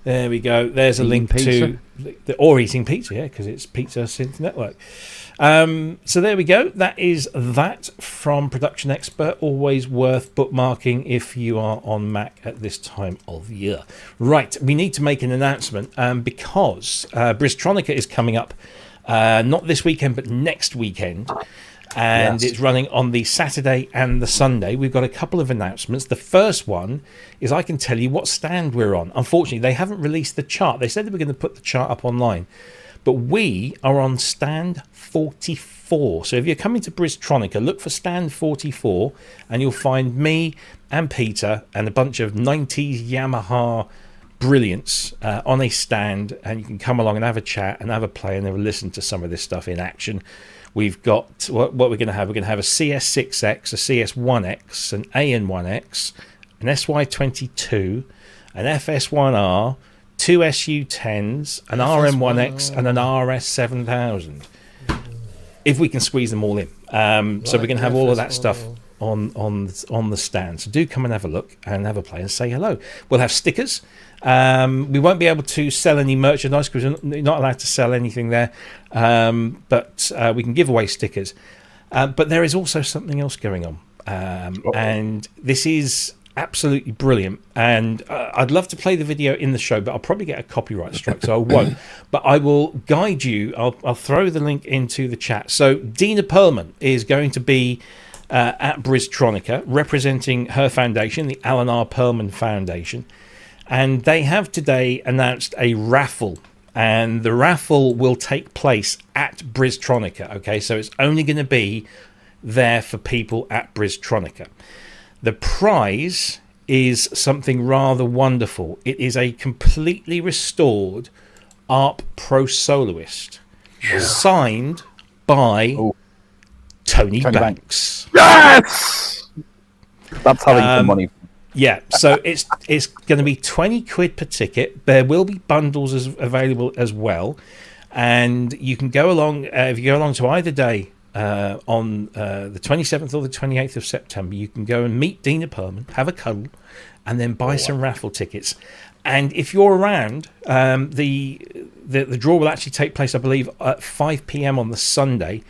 There we go. There's a link pizza. or eating pizza, yeah, because it's Pizza Synth Network. So there we go. That is that from Production Expert. Always worth bookmarking if you are on Mac at this time of year. Right, we need to make an announcement because Bristronica is coming up. Not this weekend, but next weekend. And It's running on the Saturday and the Sunday. We've got a couple of announcements. The first one is I can tell you what stand we're on. Unfortunately, they haven't released the chart. They said they were going to put the chart up online. But we are on stand 44. So if you're coming to Bristronica, look for stand 44 and you'll find me and Peter and a bunch of 90s Yamaha brilliance on a stand, and you can come along and have a chat and have a play and have a listen to some of this stuff in action. We've got what we're going to have. We're going to have a CS6X, a CS1X, an AN1X, an SY22, an FS1R, two SU10s, an RM1X, and an RS7000. If we can squeeze them all in. So we're going to have all of that stuff on the stand. So do come and have a look and have a play and say hello. We'll have stickers. We won't be able to sell any merchandise because we're not allowed to sell anything there, but we can give away stickers. But there is also something else going on, and this is absolutely brilliant. And I'd love to play the video in the show, but I'll probably get a copyright strike, so I won't. But I will guide you. I'll throw the link into the chat. So Dina Perlman is going to be at Bristronica representing her foundation, the Alan R. Perlman Foundation. And they have today announced a raffle, and the raffle will take place at Bristronica. Okay, so it's only going to be there for people at Bristronica. The prize is something rather wonderful. It is a completely restored ARP Pro Soloist, signed by Tony Banks. Yes! That's having some money. Yeah, so it's going to be 20 quid per ticket. There will be bundles available as well, and you can go along if you go along to either day on the 27th or the 28th of September. You can go and meet Dina Perlman, have a cuddle, and then buy some raffle tickets. And if you're around, the draw will actually take place, I believe, at 5 p.m. on the Sunday.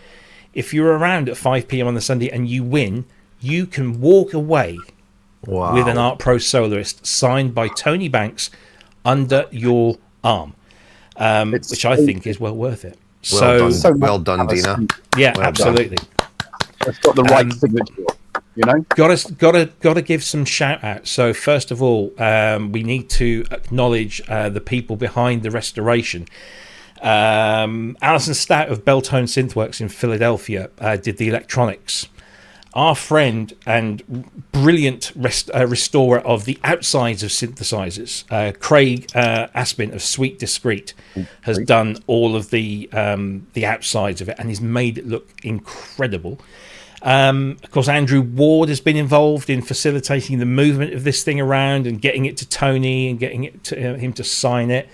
if you're around at 5 p.m. on the Sunday and you win, you can walk away with an Art Pro Soloist signed by Tony Banks under your arm, which I think is well worth it. Well done, Dina. Yeah, well absolutely. It's got the right signature, you know. Got to give some shout outs. So first of all, we need to acknowledge the people behind the restoration. Alison Stout of Belltone Synthworks in Philadelphia did the electronics. Our friend and brilliant restorer of the outsides of synthesizers, Craig Aspin of Sweet Discreet, has done all of the outsides of it, and he's made it look incredible. Of course, Andrew Ward has been involved in facilitating the movement of this thing around and getting it to Tony and getting it to him to sign it.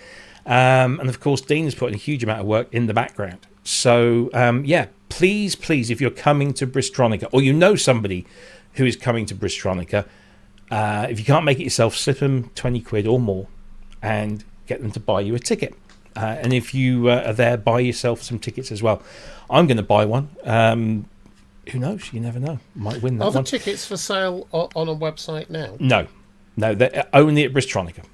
And of course, Dean has put in a huge amount of work in the background. So, please, if you're coming to Bristronica, or you know somebody who is coming to Bristronica, if you can't make it yourself, slip them 20 quid or more and get them to buy you a ticket. And if you are there, buy yourself some tickets as well. I'm going to buy one. Who knows? You never know. Might win that Are the one. tickets for sale on a website now? No, they're only at Bristronica.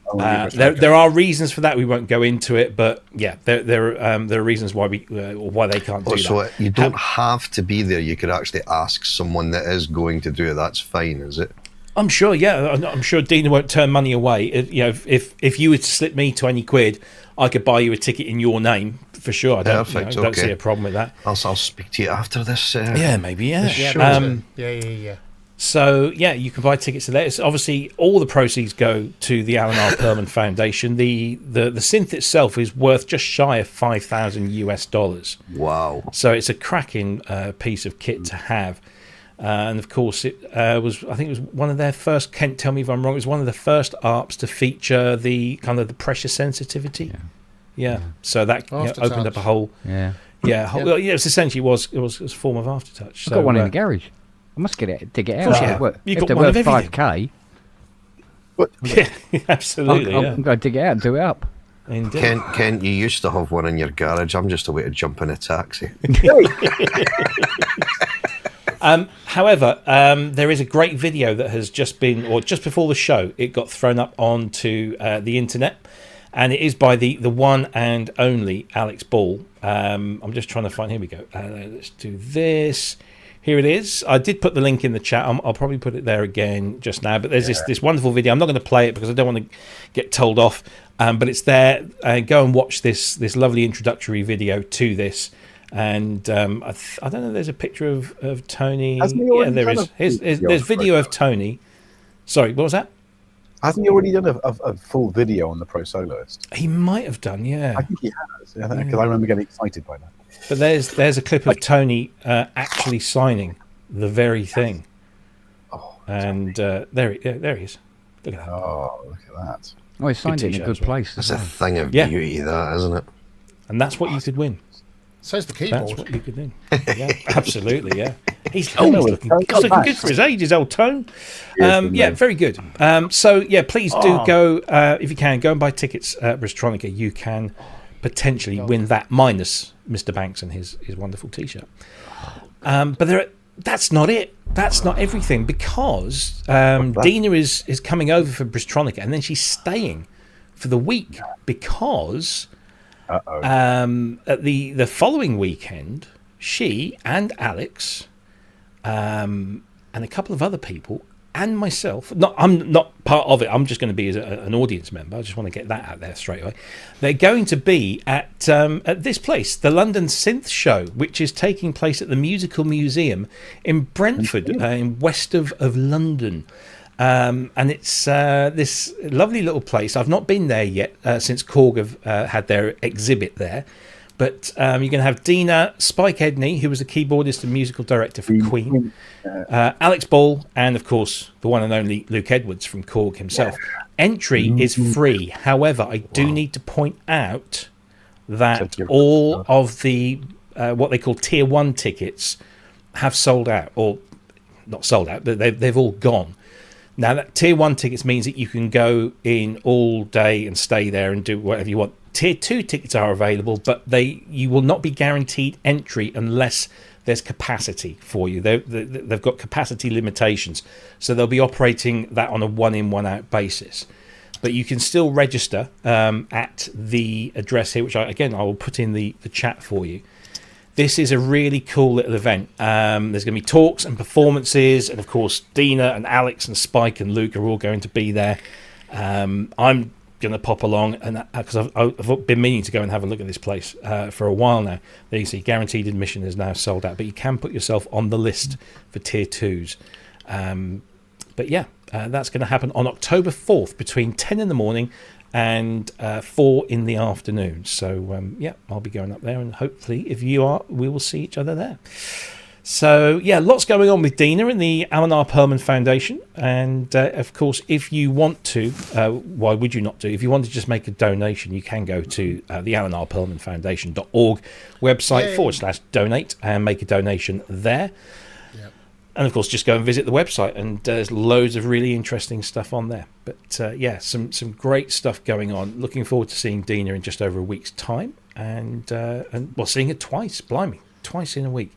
There are reasons for that. We won't go into it, but yeah, there are reasons why why they can't do So that. you don't have to be there. You could actually ask someone that is going to do it. That's fine, is it? I'm sure. Yeah, I'm sure Dina won't turn money away. If you were to slip me 20 quid, I could buy you a ticket in your name for sure. I don't see a problem with that. I'll speak to you after this. Maybe. Yeah. Yeah. So, you can buy tickets to that. It's obviously, all the proceeds go to the Alan R. Perlman Foundation. The synth itself is worth just shy of $5,000 US. Wow. So it's a cracking piece of kit to have. And of course, it was one of their first, Kent, tell me if I'm wrong, it was one of the first ARPs to feature the kind of the pressure sensitivity. Yeah. So that opened up a whole... It's essentially it was a form of aftertouch. I've got one in the garage. I must get it to get out. You've if got they're one of worth everything. 5k. Yeah, absolutely. I'm going to dig it out and do it up. Indeed. Ken, you used to have one in your garage. I'm just a way to jump in a taxi. However, there is a great video that has just been, or just before the show, it got thrown up onto the internet, and it is by the one and only Alex Ball. I'm just trying to find. Here we go. Let's do this. Here it is. I did put the link in the chat. I'll probably put it there again just now. But there's this wonderful video. I'm not going to play it because I don't want to get told off. But it's there. Go and watch this lovely introductory video to this. And I don't know. There's a picture of Tony. Yeah, there is. There's video of Tony. Sorry, what was that? Hasn't he already done a full video on the Pro Soloist? He might have done. Yeah, I think he has. Because I remember getting excited by that. But there's a clip of Tony actually signing the very thing. And there he is. Look at that. Oh, look at that. Oh, he signed it in a good place. That's a thing of beauty, that, isn't it? And that's what you could win. So's the keyboard. That's what you could win. Yeah, absolutking. Yeah, he's looking good for his age. His old tone. Very good. Please do go if you can. Go and buy tickets at Bristronica. You can potentially win that, minus Mr. Banks and his wonderful T-shirt. But that's not it. That's not everything, because Dina is coming over for Bristronica, and then she's staying for the week, because at the following weekend, she and Alex and a couple of other people and myself, I'm not part of it, I'm just going to be as an audience member. I just want to get that out there straight away. They're going to be at this place, the London Synth Show, which is taking place at the Musical Museum in Brentford, in west of London. And it's this lovely little place. I've not been there yet since Korg have had their exhibit there. But you're going to have Dina, Spike Edney, who was a keyboardist and musical director for Queen, Alex Ball, and of course the one and only Luke Edwards from Korg himself. Entry is free. However, I do need to point out that all of the what they call Tier 1 tickets have sold out, or not sold out, but they've all gone. Now, that Tier 1 tickets means that you can go in all day and stay there and do whatever you want. Tier 2 tickets are available, but you will not be guaranteed entry unless there's capacity for you. They've got capacity limitations, so they'll be operating that on a one-in, one-out basis. But you can still register at the address here, which I will put in the chat for you. This is a really cool little event. There's going to be talks and performances, and of course, Dina and Alex and Spike and Luke are all going to be there. I'm going to pop along, and because I've been meaning to go and have a look at this place for a while now. There you see, guaranteed admission is now sold out, but you can put yourself on the list for tier 2s. But yeah, that's going to happen on October 4th between 10 in the morning and 4 in the afternoon. So yeah, I'll be going up there, and hopefully if you are, we will see each other there. So yeah, lots going on with Dina and the Alan R. Perlman Foundation. And of course, if you want to, why would you not do? If you want to just make a donation, you can go to the Alan R. Perlman Foundation.org website /donate and make a donation there. Yep. And of course, just go and visit the website, and there's loads of really interesting stuff on there. But yeah, some great stuff going on. Looking forward to seeing Dina in just over a week's time, and well, seeing her twice. Blimey, twice in a week.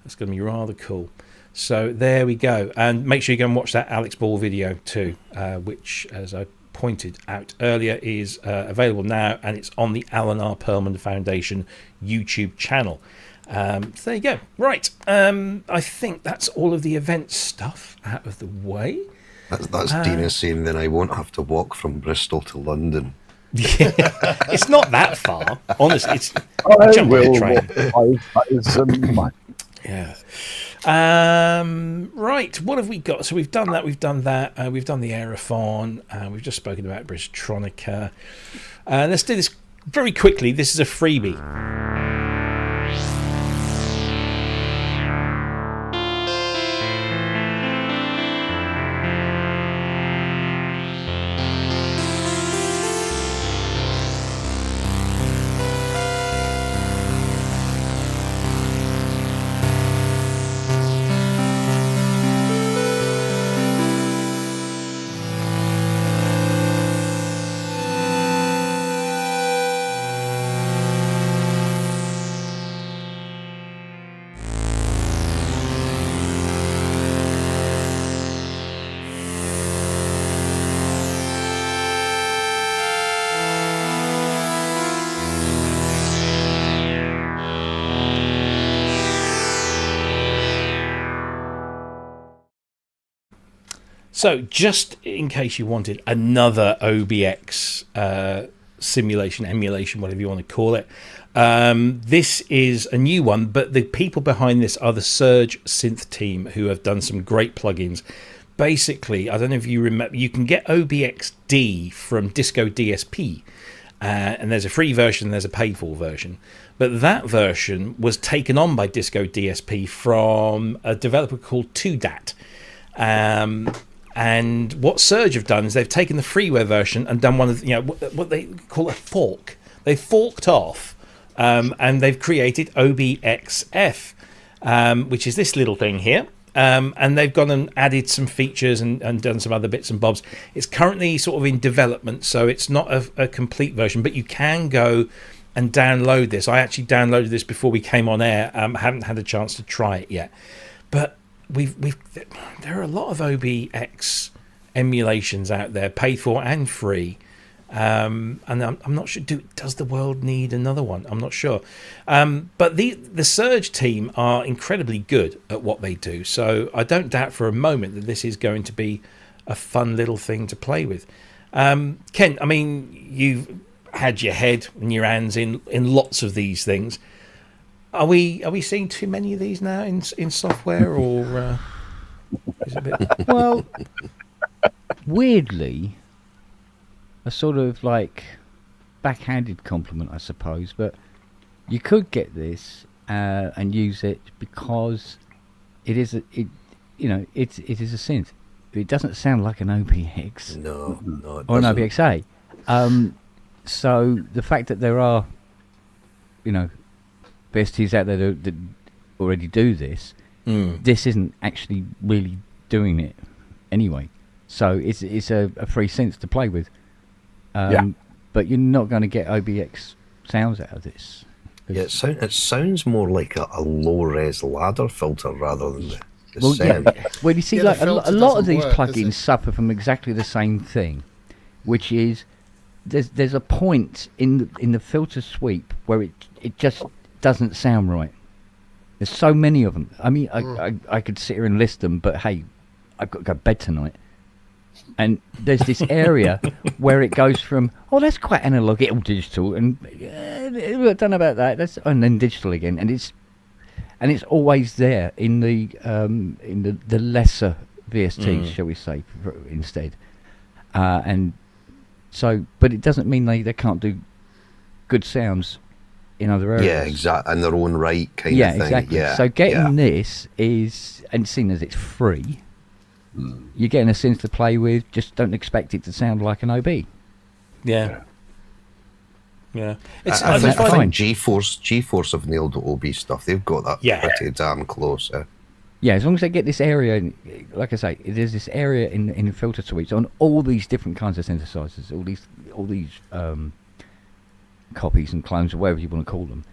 That's going to be rather cool. So there we go. And make sure you go and watch that Alex Ball video too, which, as I pointed out earlier, is available now, and it's on the Alan R. Perlman Foundation YouTube channel. So there you go. Right. I think that's all of the event stuff out of the way. That's Dina saying then I won't have to walk from Bristol to London. Yeah, it's not that far. Honestly, it's I jump on will a train. walk 5,000 Yeah. Right. What have we got? So we've done that. We've done that. We've done the Aerophone. We've just spoken about Brisatronica. Let's do this very quickly. This is a freebie. So, just in case you wanted another OBX simulation, emulation, whatever you want to call it, this is a new one, but the people behind this are the Surge Synth team, who have done some great plugins. Basically, I don't know if you remember, you can get OBXD from Disco DSP, and there's a free version and there's a paid for version. But that version was taken on by Disco DSP from a developer called 2DAT. And what Surge have done is they've taken the freeware version and done one of what they call a fork. They forked off, and they've created OBXF, which is this little thing here. And they've gone and added some features and done some other bits and bobs. It's currently sort of in development, so it's not a complete version, but you can go and download this. I actually downloaded this before we came on air. I haven't had a chance to try it yet, but there are a lot of OBX emulations out there, paid for and free, and I'm not sure. Does the world need another one? I'm not sure. But the Surge team are incredibly good at what they do, so I don't doubt for a moment that this is going to be a fun little thing to play with. Ken, I mean, you've had your head and your hands in lots of these things. Are we seeing too many of these now in software, or is it a bit? Well, weirdly, a sort of like backhanded compliment, I suppose. But you could get this and use it because it is it is a synth. It doesn't sound like an OBX, No, or an OBXA. So the fact that there are, VSTs out there that already do this, this isn't actually really doing it anyway. So it's a free synth to play with. But you're not going to get OBX sounds out of this. Yeah, it sounds more like a low-res ladder filter rather than the Well, Synth. yeah. Well, you see, Yeah, like the a lot filter of these doesn't work, does plugins it? suffer from exactly the same thing, which is there's a point in the filter sweep where it just doesn't sound right. There's so many of them. I mean, I could sit here and list them, but hey, I've got to go to bed tonight. And there's this area where it goes from, oh, that's quite analog, all digital, and I don't know about that. And then digital again, and it's always there in the lesser VSTs, shall we say, instead. And so, but it doesn't mean they can't do good sounds in other areas. Yeah, exactly, in their own right kind of thing. Exactly. Yeah, So getting this is, and seeing as it's free, you're getting a synth to play with. Just don't expect it to sound like an OB. Yeah. It's I that's think fine. G-Force have nailed the OB stuff. They've got that pretty damn close. Yeah, as long as they get this area, like I say, there's this area in the filter suites on all these different kinds of synthesizers, all these copies and clones or whatever you want to call them,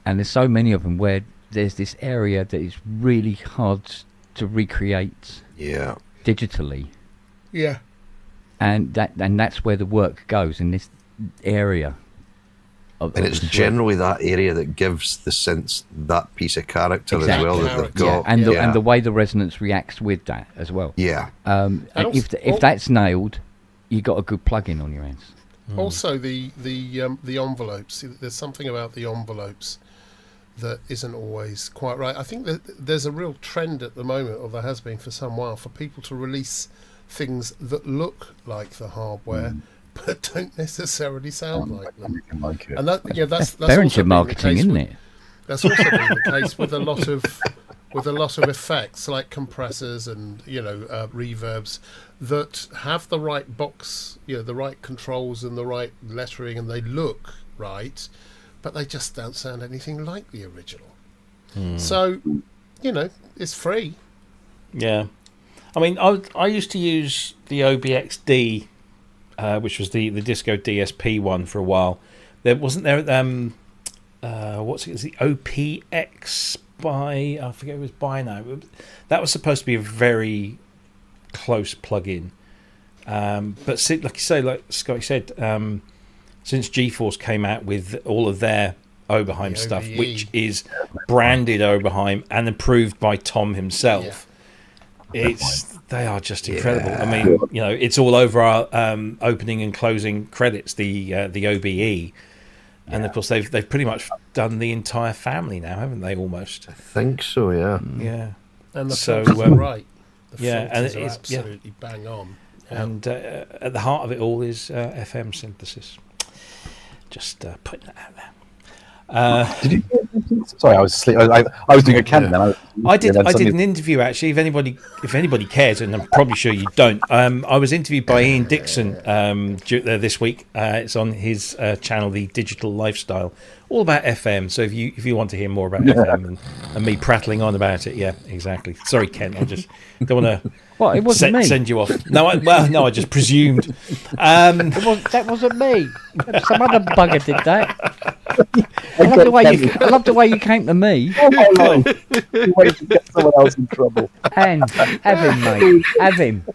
and there's so many of them where there's this area that is really hard to recreate Yeah. digitally, Yeah. and that's where the work goes in this area. And it's generally that area that gives the synths that piece of character as well that they've got. and the way the resonance reacts with that as well. Yeah. If that's nailed, you got a good plug-in on your hands. Also, the envelopes. There's something about the envelopes that isn't always quite right. I think that there's a real trend at the moment, or there has been for some while, for people to release things that look like the hardware, but don't necessarily sound like them. Like it. And that's Behringer also been marketing, the case isn't with- it? That's also been the case with a lot of effects like compressors and reverbs that have the right box, the right controls and the right lettering, and they look right, but they just don't sound anything like the original. So, it's free. Yeah. I mean, I used to use the OBXD, which was the Disco DSP one for a while. There wasn't there what's it? Is the OPX by? I forget who it was by now. That was supposed to be a very close plug-in, but like you say, like Scotty said, since G-Force came out with all of their Oberheim The stuff, OBE. which is branded Oberheim and approved by Tom himself. They are just incredible. I mean, it's all over our opening and closing credits, the OBE, and of course they've pretty much done the entire family now, haven't they? Almost. I think so, yeah. Yeah. And the So, filters are right. The yeah, and filters it are is- yeah. absolutely bang on. Yeah. And at the heart of it all is FM synthesis. Just putting that out there. Did you? Sorry, I was asleep. I was doing a can then. I did an interview actually. If anybody cares, and I'm probably sure you don't. I was interviewed by Ian Dixon this week. It's on his channel, The Digital Lifestyle, all about FM. So if you want to hear more about FM and me prattling on about it, yeah, exactly. Sorry, Ken, I just don't want to. Well, it wasn't me. Send you off. No, I just presumed. That wasn't me. Some other bugger did that. I love the way you came to me. Oh no! Wait to get someone else in trouble. And have him, mate. Have him.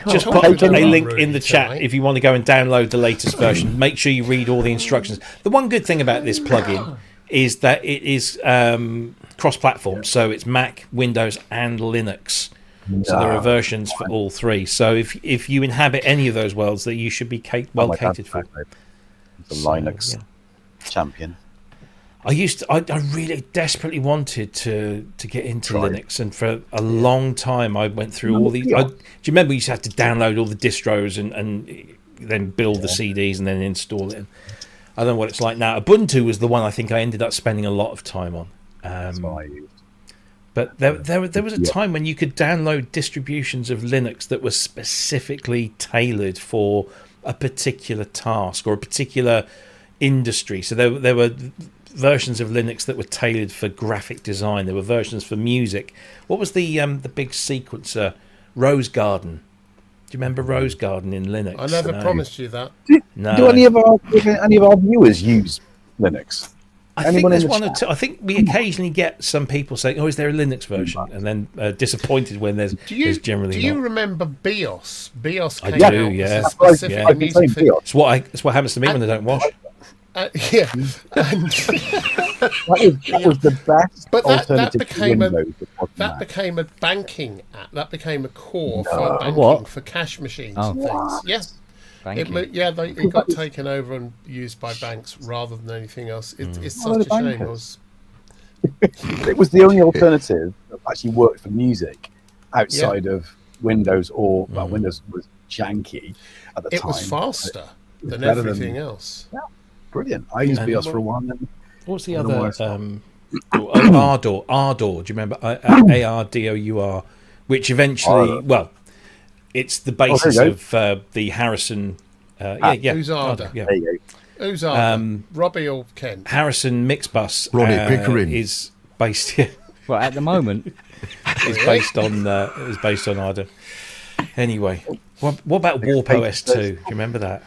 Just Cool. put a Talking link about in the Rudy chat tonight. if you want to go and download the latest version. Make sure you read all the instructions. The one good thing about this plugin is that it is cross-platform, so it's Mac, Windows, and Linux. So there are versions for all three. So if you inhabit any of those worlds, that you should be well catered for. The Linux champion. I really desperately wanted to get into Linux, and for a long time I went through all these. Do you remember you used to have to download all the distros and then build the CDs and then install it? I don't know what it's like now. Ubuntu was the one I think I ended up spending a lot of time on. That's what I used. But there was a time when you could download distributions of Linux that were specifically tailored for a particular task or a particular industry. So there were versions of Linux that were tailored for graphic design. There were versions for music. What was the big sequencer? Rose Garden. you remember Rose Garden in Linux? I never No. promised you that. No. Do any of our viewers use Linux? I think Anyone in there's the one or chat? two. I think we occasionally get some people saying, "Oh, is there a Linux version?" And then disappointed when there's generally Do you not. remember BIOS? BIOS I came do, out yeah. as a That's specific yeah. music for... It's what happens to me when I don't wash. Yeah. And That was the best But that alternative became to a Windows. that became a banking app. That became a core for No. banking, What? for cash machines Oh. and things. Yes. Banking. It got taken over and used by banks rather than anything else. It's Oh, such the a shame. bankers. It was the only alternative that actually worked for music outside of Windows, or well, Windows was janky at the It time. was faster was than better everything than- else. Brilliant. I used And- BIOS for a while. Then What's the I don't know other? why it's Ardor. Do you remember ARDOUR? Which eventually, Ardor. well, it's the basis there you of the Harrison. Yeah. Who's Ardor? Yeah. there you go. Who's on? Robbie or Ken? Harrison Mixbus Ronnie Pickering. is based here. Well, at the moment, Is based on Ardor. Anyway, what about Warp OS 2? Do you remember that?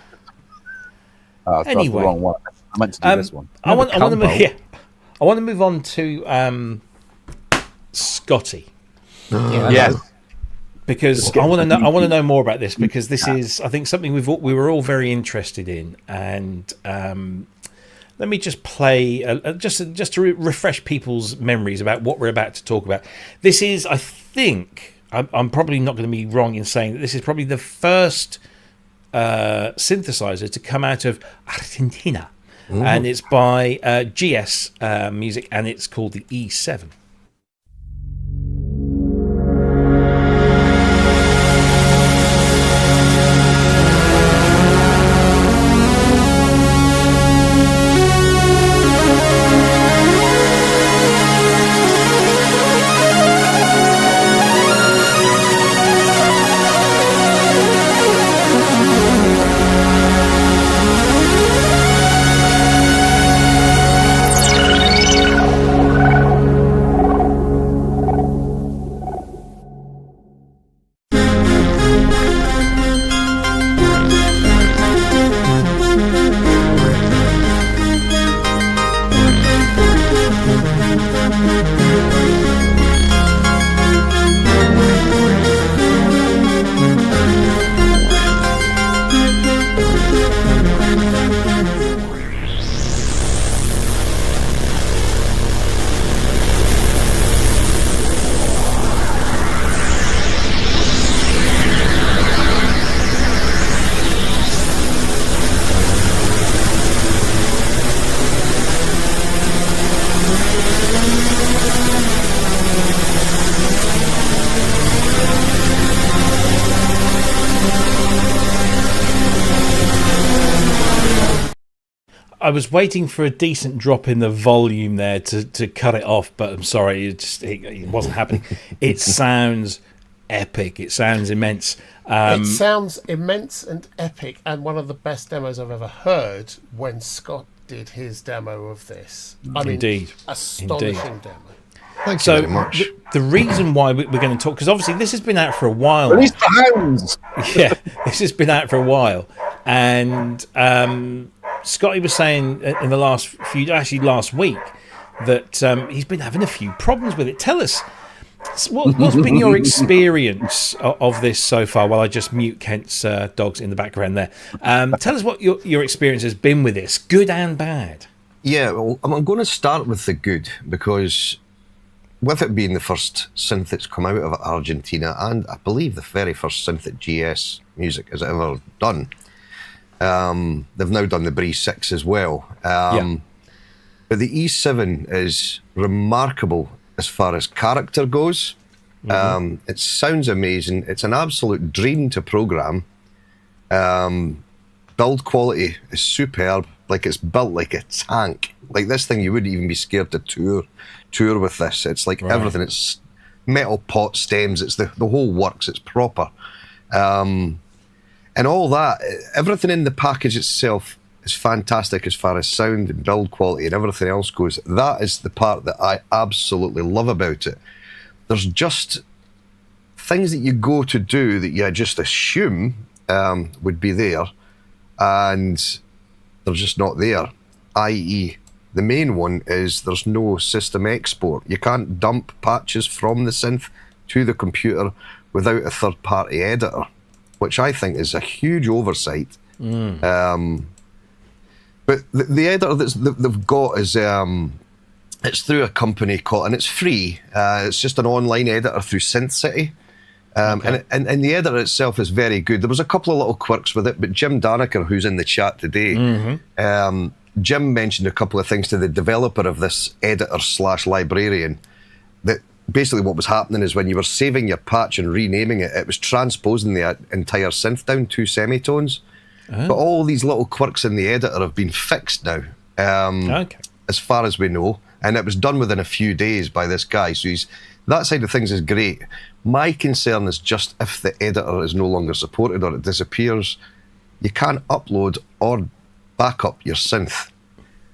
That's Anyway. the wrong one. I meant to do this one. I want to Combo. move. Yeah, I want to move on to Scotty. Yes. Because I want to know. I want to know more about this, because this is, I think, something we were all very interested in, and let me just play just to refresh people's memories about what we're about to talk about. This is, I think, I'm probably not going to be wrong in saying that this is probably the first synthesizer to come out of Argentina, and it's by GS Music, and it's called the E7. I was waiting for a decent drop in the volume there to cut it off, but I'm sorry, it wasn't happening. It sounds epic. It sounds immense. It sounds immense and epic, and one of the best demos I've ever heard when Scott did his demo of this. I mean, Indeed. astonishing demo. Thanks So very much. the reason why we're going to talk, because obviously this has been out for a while. Release the hounds. Yeah, this has been out for a while, and Scotty was saying in the last week, that he's been having a few problems with it. Tell us, what's been your experience of this so far? While I just mute Kent's dogs in the background there, tell us what your experience has been with this, good and bad. Yeah, well, I'm going to start with the good, because with it being the first synth that's come out of Argentina, and I believe the very first synth that GS Music has ever done, they've now done the Brisa 6 as well. But the E7 is remarkable as far as character goes. It sounds amazing. It's an absolute dream to program. Build quality is superb. Like, it's built like a tank. Like, this thing, you wouldn't even be scared to tour with this. It's like everything. It's metal pot stems. It's the whole works. It's proper. And all that, everything in the package itself is fantastic as far as sound and build quality and everything else goes. That is the part that I absolutely love about it. There's just things that you go to do that you just assume would be there, and they're just not there. I.e., the main one is there's no system export. You can't dump patches from the synth to the computer without a third-party editor, which I think is a huge oversight. But the editor that they've got is it's through a company called, and it's free. It's just an online editor through Synth City. And the editor itself is very good. There was a couple of little quirks with it, but Jim Danaker, who's in the chat today, Jim mentioned a couple of things to the developer of this editor/librarian, that basically what was happening is when you were saving your patch and renaming it, it was transposing the entire synth down 2 semitones. But all these little quirks in the editor have been fixed now, as far as we know, and it was done within a few days by this guy. So that side of things is great. My concern is just if the editor is no longer supported or it disappears, you can't upload or back up your synth.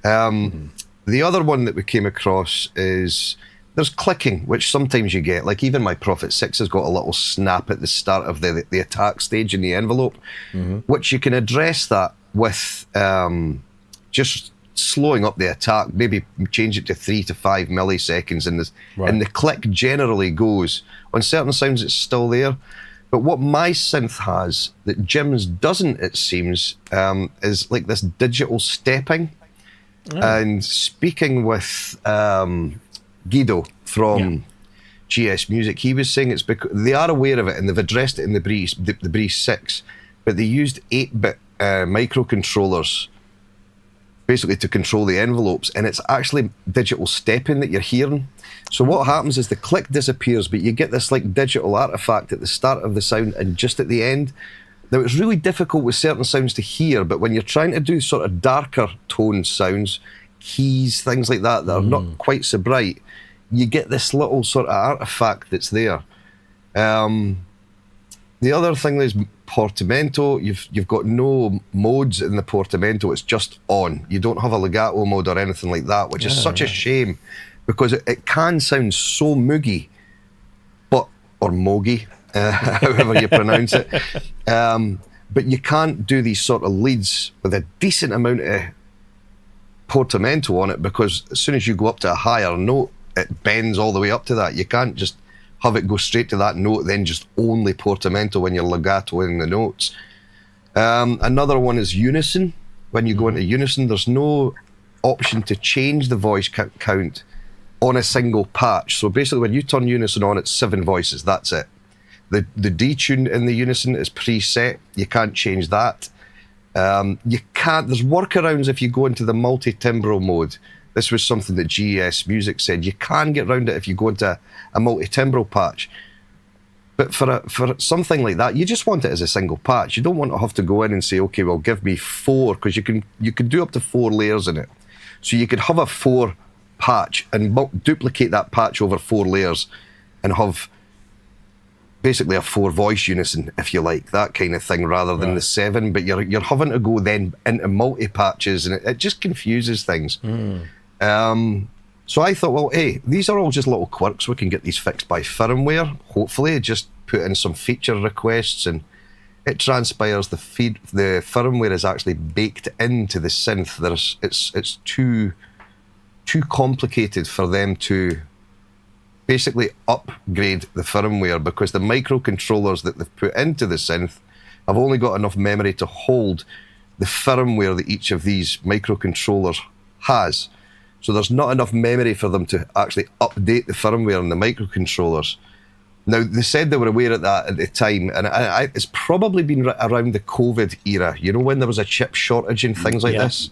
The other one that we came across is there's clicking, which sometimes you get. Like even my Prophet 6 has got a little snap at the start of the attack stage in the envelope, which you can address that with just slowing up the attack, maybe change it to 3 to 5 milliseconds, and the click generally goes. On certain sounds it's still there. But what my synth has that Jim's doesn't, it seems, is like this digital stepping. And speaking with Guido from GS Music, he was saying it's because they are aware of it and they've addressed it in the Brisa 6, but they used 8-bit microcontrollers basically to control the envelopes, and it's actually digital stepping that you're hearing. So what happens is the click disappears, but you get this like digital artifact at the start of the sound and just at the end. Now it's really difficult with certain sounds to hear, but when you're trying to do sort of darker tone sounds, keys, things like that are not quite so bright, you get this little sort of artifact that's there. The other thing is portamento. You've got no modes in the portamento. It's just on. You don't have a legato mode or anything like that, which is such a shame, because it can sound so moogie, or mogi, however you pronounce it. But you can't do these sort of leads with a decent amount of portamento on it, because as soon as you go up to a higher note, it bends all the way up to that. You can't just have it go straight to that note, then just only portamento when you're legatoing the notes. Another one is unison. When you go into unison, there's no option to change the voice count on a single patch. So basically when you turn unison on, it's 7 voices, that's it. The detune in the unison is preset. You can't change that. There's workarounds if you go into the multi-timbral mode. This was something that GS Music said. You can get around it if you go into a multi-timbral patch. But for something like that, you just want it as a single patch. You don't want to have to go in and say, okay, well, give me 4, because you can do up to 4 layers in it. So you could have a 4 patch and duplicate that patch over 4 layers and have basically a 4 voice unison, if you like, that kind of thing, rather than the 7. But you're having to go then into multi patches, and it just confuses things. So I thought, well, hey, these are all just little quirks. We can get these fixed by firmware. Hopefully, just put in some feature requests, and it transpires the firmware is actually baked into the synth. It's too complicated for them to basically upgrade the firmware, because the microcontrollers that they've put into the synth have only got enough memory to hold the firmware that each of these microcontrollers has. So there's not enough memory for them to actually update the firmware on the microcontrollers. Now, they said they were aware of that at the time, and it's probably been around the COVID era, when there was a chip shortage and things like this.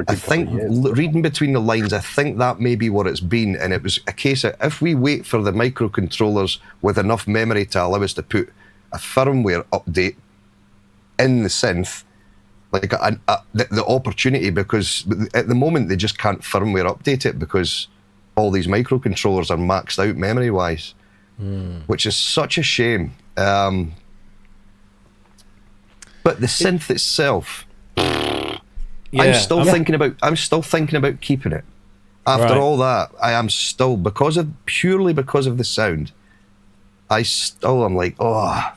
I think, reading between the lines, I think that may be what it's been, and it was a case of, if we wait for the microcontrollers with enough memory to allow us to put a firmware update in the synth, like the opportunity, because at the moment they just can't firmware update it because all these microcontrollers are maxed out memory-wise, which is such a shame. But the synth itself... I'm still thinking about keeping it. After all that, I am still, purely because of the sound, I still am like, oh,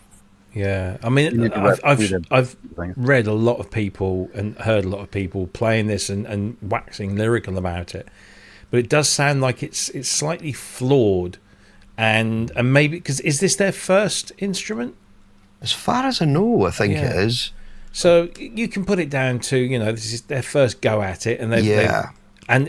Yeah, I You mean, need to rep through them I've things. read a lot of people and heard a lot of people playing this and waxing lyrical about it, but it does sound like it's slightly flawed, and maybe because is this their first instrument? as far as I know, I think Yeah. it is. So you can put it down to this is their first go at it, and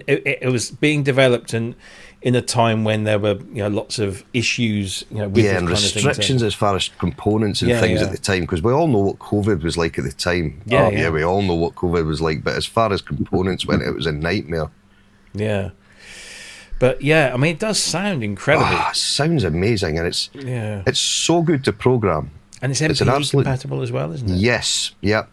it was being developed and in a time when there were lots of issues with this And kind restrictions of as far as components and Yeah, things yeah. at the time, because we all know what COVID was like at the time. Yeah. We all know what COVID was like, but as far as components went, it was a nightmare. thing. Yeah, but yeah, I mean, it does sound incredible. It sounds amazing, and it's so good to program. And it's It's an MPE absolute- compatible as well, isn't it? Yes, yeah,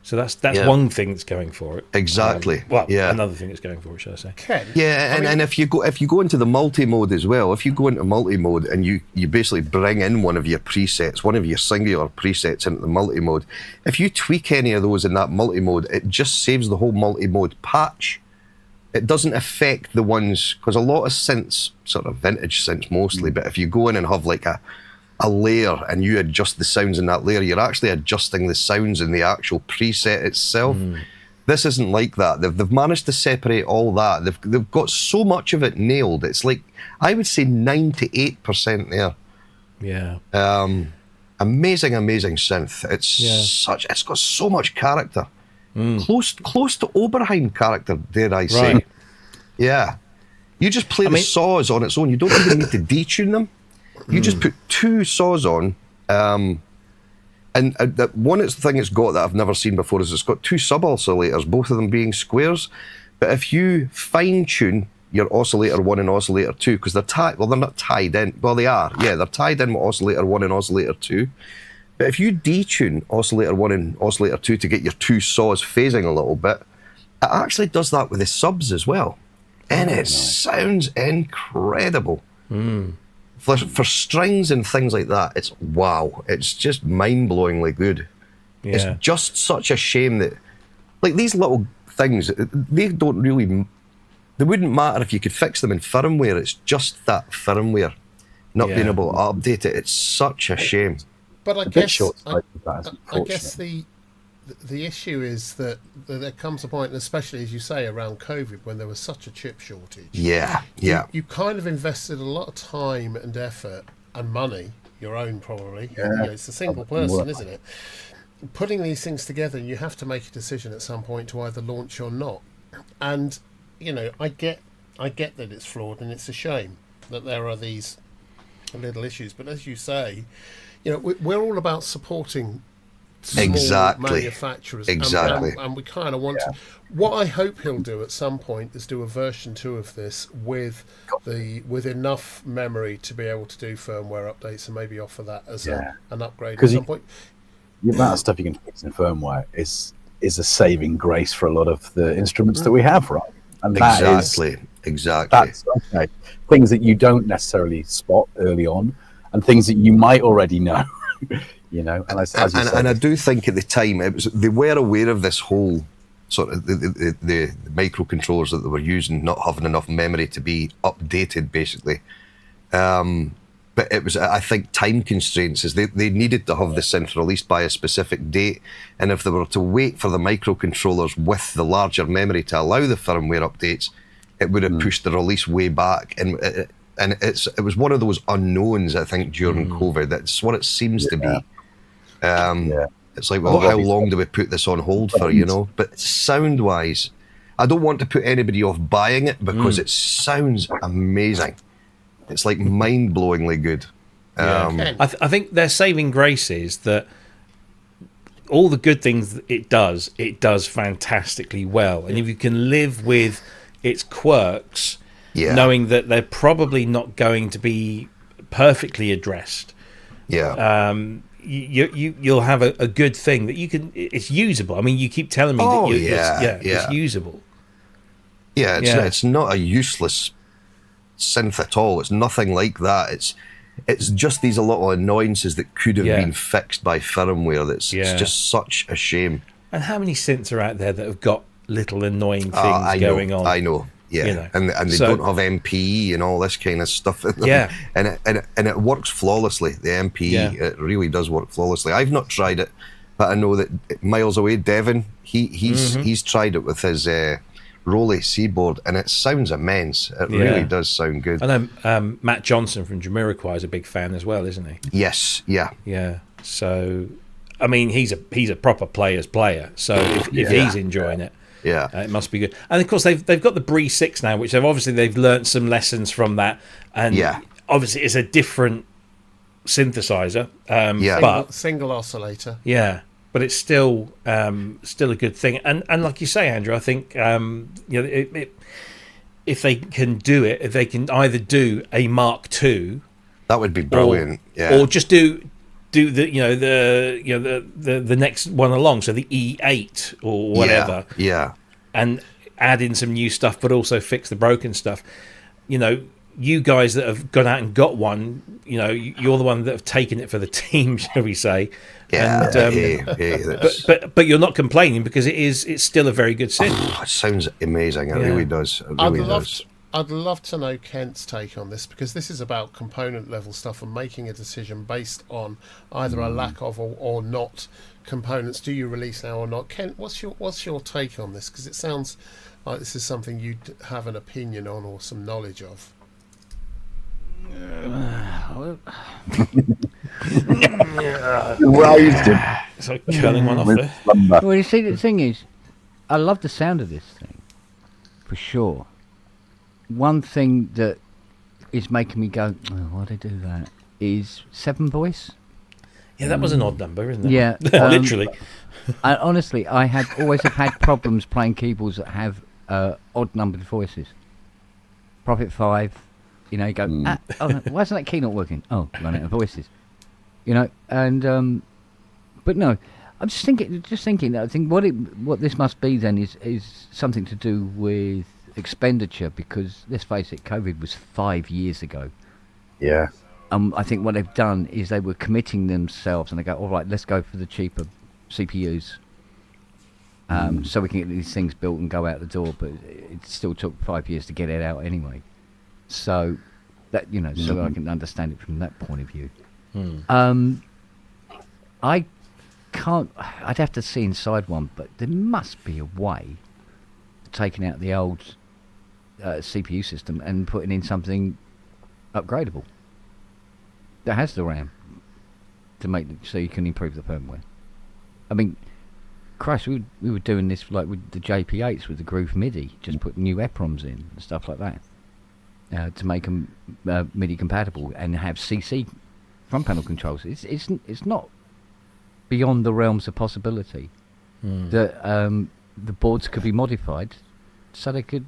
So that's Yeah. one thing that's going for it. exactly. Well, yeah. another thing that's going for it, should I say? Ken, Yeah, and if you go into the multi mode as well, if you go into multi mode and you basically bring in one of your presets, one of your singular presets into the multi mode, if you tweak any of those in that multi mode, it just saves the whole multi mode patch. It doesn't affect the ones, because a lot of synths, sort of vintage synths mostly, but if you go in and have like a layer and you adjust the sounds in that layer, you're actually adjusting the sounds in the actual preset itself. This isn't like that. They've managed to separate all that. They've got so much of it nailed. It's like, I would say 98% there. Yeah. Amazing synth. It's got so much character. Close to Oberheim character, dare I say. Right. Yeah. You just play the mean- saws on its own. You don't even need to detune them. You just put two saws on. And one thing it's got that I've never seen before is it's got two sub-oscillators, both of them being squares. But if you fine-tune your oscillator 1 and oscillator 2, because they're not tied in. Well, they are. Yeah, they're tied in with oscillator 1 and oscillator 2. But if you detune oscillator 1 and oscillator 2 to get your two saws phasing a little bit, it actually does that with the subs as well. And it sounds incredible. For strings and things like that, it's wow. It's just mind-blowingly good. Yeah. It's just such a shame that, like, these little things, they wouldn't matter if you could fix them in firmware. It's just that firmware not being able to update it. It's such a shame. but I A bit guess short-sighted, that is, I guess unfortunately. the issue is that there comes a point, and especially as you say around COVID, when there was such a chip shortage. Yeah. You kind of invested a lot of time and effort and money, your own probably. It's a single person, isn't it? Putting these things together, you have to make a decision at some point to either launch or not. And I get that it's flawed, and it's a shame that there are these little issues. But as you say, we're all about supporting small Exactly. manufacturers. Exactly. And we kind of want to. What I hope he'll do at some point is do a version 2 of this with enough memory to be able to do firmware updates and maybe offer that as an upgrade at 'Cause some point. The amount of stuff you can fix in firmware is a saving grace for a lot of the instruments that we have, right? And Exactly. that's okay. Things that you don't necessarily spot early on, and things that you might already know. And as you said, And I do think at the time they were aware of this whole sort of the microcontrollers that they were using not having enough memory to be updated, basically. But it was, I think, time constraints, is they needed to have the synth released by a specific date, and if they were to wait for the microcontrollers with the larger memory to allow the firmware updates, it would have pushed the release way back. And it was one of those unknowns, I think, during COVID. That's what it seems to be. It's like, well, how long do we put this on hold for, But sound-wise, I don't want to put anybody off buying it because it sounds amazing. It's like mind-blowingly good. Ken, I think their saving grace is that all the good things that it does fantastically well. And if you can live with its quirks, knowing that they're probably not going to be perfectly addressed, you'll have a good thing that you can. It's usable. I mean, you keep telling me that it's usable. Yeah, it's not a useless synth at all. It's nothing like that. It's just these little annoyances that could have been fixed by firmware. It's just such a shame. And how many synths are out there that have got little annoying things going on? I know. Yeah, You know. and they So- don't have MPE and all this kind of stuff in them. Yeah. and it works flawlessly. The MPE, Yeah. it really does work flawlessly. I've not tried it, but I know that miles away, Devon, he's tried it with his Rolly Seaboard, and it sounds immense. It really does sound good. I know Matt Johnson from Jamiroquai is a big fan as well, isn't he? Yes, yeah. Yeah. So, I mean, he's a proper player's player. So if he's enjoying it, Yeah. it must be good. And of course, they've got the Brisa 6 now, which they've learnt some lessons from that. And obviously, it's a different synthesizer. But Single oscillator. yeah, but it's still a good thing. And like you say, Andrew, I think if they can do it, if they can either do a Mark II, that would be brilliant. or just do the the next one along, so the E8 or whatever, and add in some new stuff, but also fix the broken stuff. You guys that have gone out and got one, you're the one that have taken it for the team, shall we say? Yeah. But you're not complaining because it's still a very good synth. It sounds amazing. It really does. It really does. I'd love to know Kent's take on this, because this is about component level stuff and making a decision based on either a lack of or not components. Do you release now or not? Kent, what's your take on this? Because it sounds like this is something you have an opinion on or some knowledge of. It's like curling one off there. Well, you see, the thing is, I love the sound of this thing, for sure. One thing that is making me go, oh, why do they do that, is 7-voice. Yeah, that was an odd number, isn't it? Yeah. Literally. Honestly, I always have had problems playing keyboards that have odd-numbered voices. Prophet 5, you go, why isn't that key not working? Oh, run out of voices. And but no, I'm just thinking. I think what this must be then is something to do with expenditure, because let's face it, COVID was 5 years ago. Yeah. I think what they've done is they were committing themselves, and they go, all right, let's go for the cheaper CPUs, so we can get these things built and go out the door. But it still took 5 years to get it out anyway. So that so I can understand it from that point of view. I can't. I'd have to see inside one, but there must be a way of taking out the old CPU system and putting in something upgradable that has the RAM to make so you can improve the firmware. I mean, Christ, we were doing this like with the JP8s with the Groove MIDI, just put new EPROMs in and stuff like that to make them MIDI compatible and have CC front panel controls. It's not beyond the realms of possibility that the boards could be modified so they could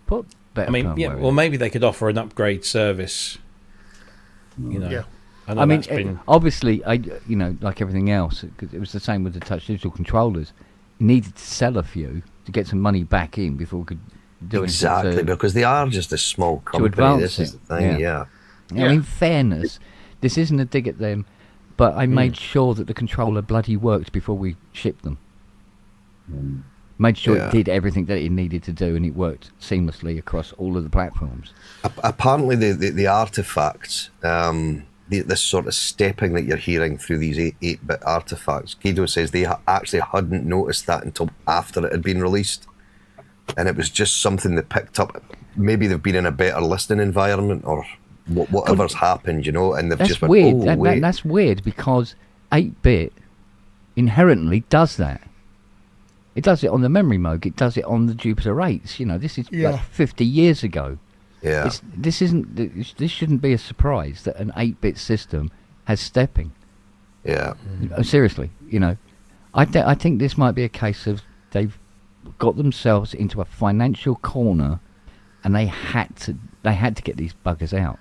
put better firmware in. Well, maybe they could offer an upgrade service. I mean, obviously, like everything else, 'cause it was the same with the touch digital controllers. You needed to sell a few to get some money back in before we could do it. Exactly, because they are just a small company. This is the thing, yeah. Now, in fairness, this isn't a dig at them, but I made sure that the controller bloody worked before we shipped them. Made sure it did everything that it needed to do, and it worked seamlessly across all of the platforms. Apparently, the artifacts, this sort of stepping that you're hearing through these 8-bit artifacts, Guido says they actually hadn't noticed that until after it had been released. And it was just something they picked up. Maybe they've been in a better listening environment or whatever's happened, and they've just went, weird. oh, wait. That's weird, because 8-bit inherently does that. It does it on the memory mode. It does it on the Jupiter 8s. This is like 50 years ago. Yeah. This shouldn't be a surprise that an 8-bit system has stepping. Yeah. Seriously, I think this might be a case of they've got themselves into a financial corner, and they had to get these buggers out.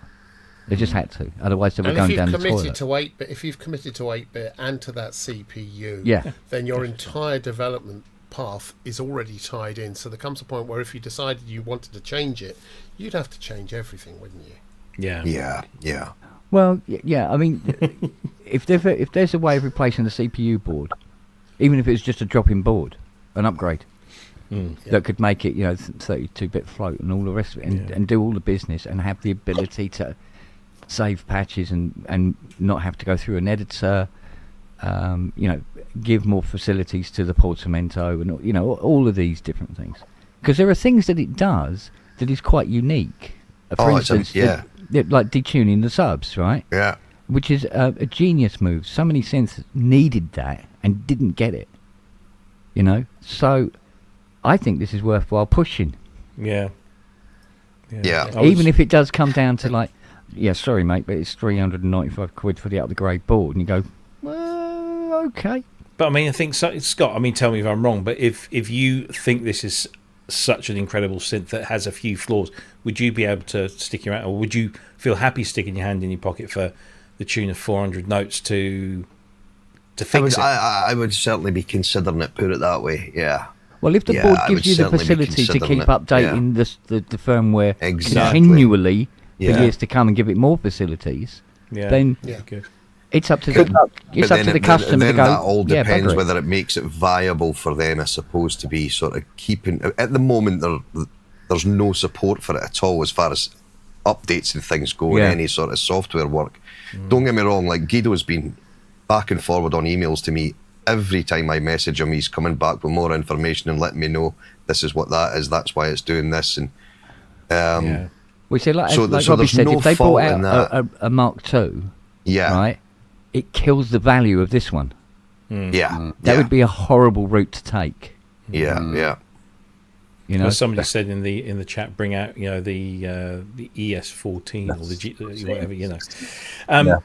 They just had to, otherwise they were going down the toilet. If you've committed to 8-bit and to that CPU, then your entire development path is already tied in. So there comes a point where if you decided you wanted to change it, you'd have to change everything, wouldn't you? Yeah. Well, yeah. I mean, if there's a way of replacing the CPU board, even if it's just a drop-in board, an upgrade, that could make it, 32-bit float and all the rest of it, and do all the business and have the ability to save patches and not have to go through an editor. Give more facilities to the portamento and all of these different things, because there are things that it does that is quite unique. For instance, like detuning the subs, right? Yeah. Which is a genius move. So many synths needed that and didn't get it. So I think this is worthwhile pushing. Yeah. Even if it does come down to sorry mate, but it's 395 quid for the upgrade board, and you go, well, okay. But I mean, I think Scott. I mean, tell me if I'm wrong, but if you think this is such an incredible synth that has a few flaws, would you be able to stick your hand, or would you feel happy sticking your hand in your pocket for the tune of 400 notes to fix it? I would certainly be considering it. Put it that way. Yeah. Well, if the board gives you the facility to keep updating the firmware continually for years to come and give it more facilities, then good. It's up to the customer to go. That all depends whether it makes it viable for them, as opposed to be sort of keeping. At the moment, there's no support for it at all as far as updates and things go, and any sort of software work. Don't get me wrong, like Guido's been back and forward on emails to me. Every time I message him, he's coming back with more information and letting me know this is what that is, that's why it's doing this. And we say, like Robbie said, if they brought out a Mark II, right, it kills the value of this one. That would be a horrible route to take. Somebody said in the chat, bring out the ES14 or the G, whatever.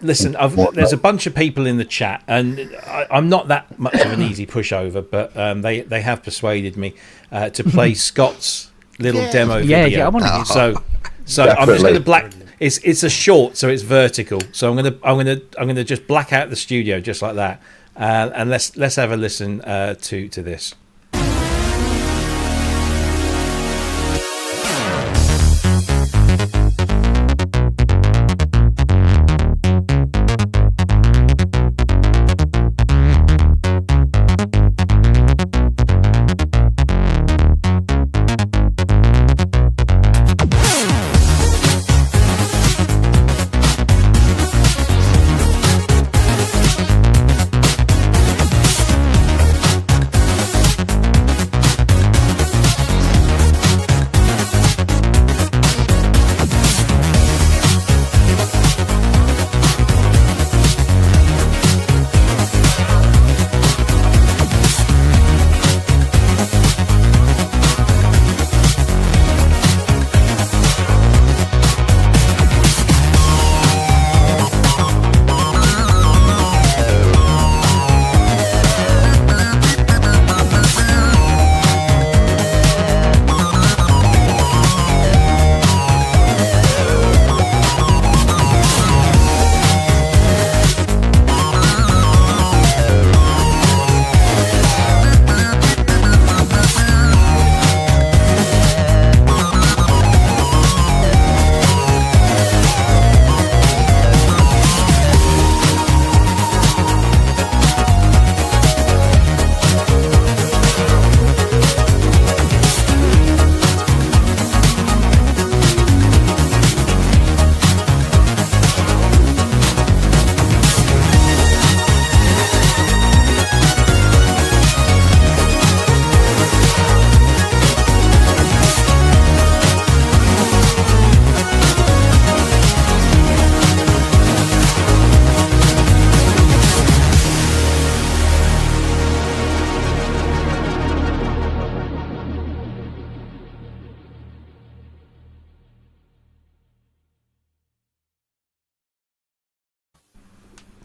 Listen, there's a bunch of people in the chat, and I'm not that much of an easy pushover, but they have persuaded me to play Scott's little demo video. I want to. So I'm just going to It's a short, so it's vertical. So I'm gonna just black out the studio just like that, and let's have a listen to this.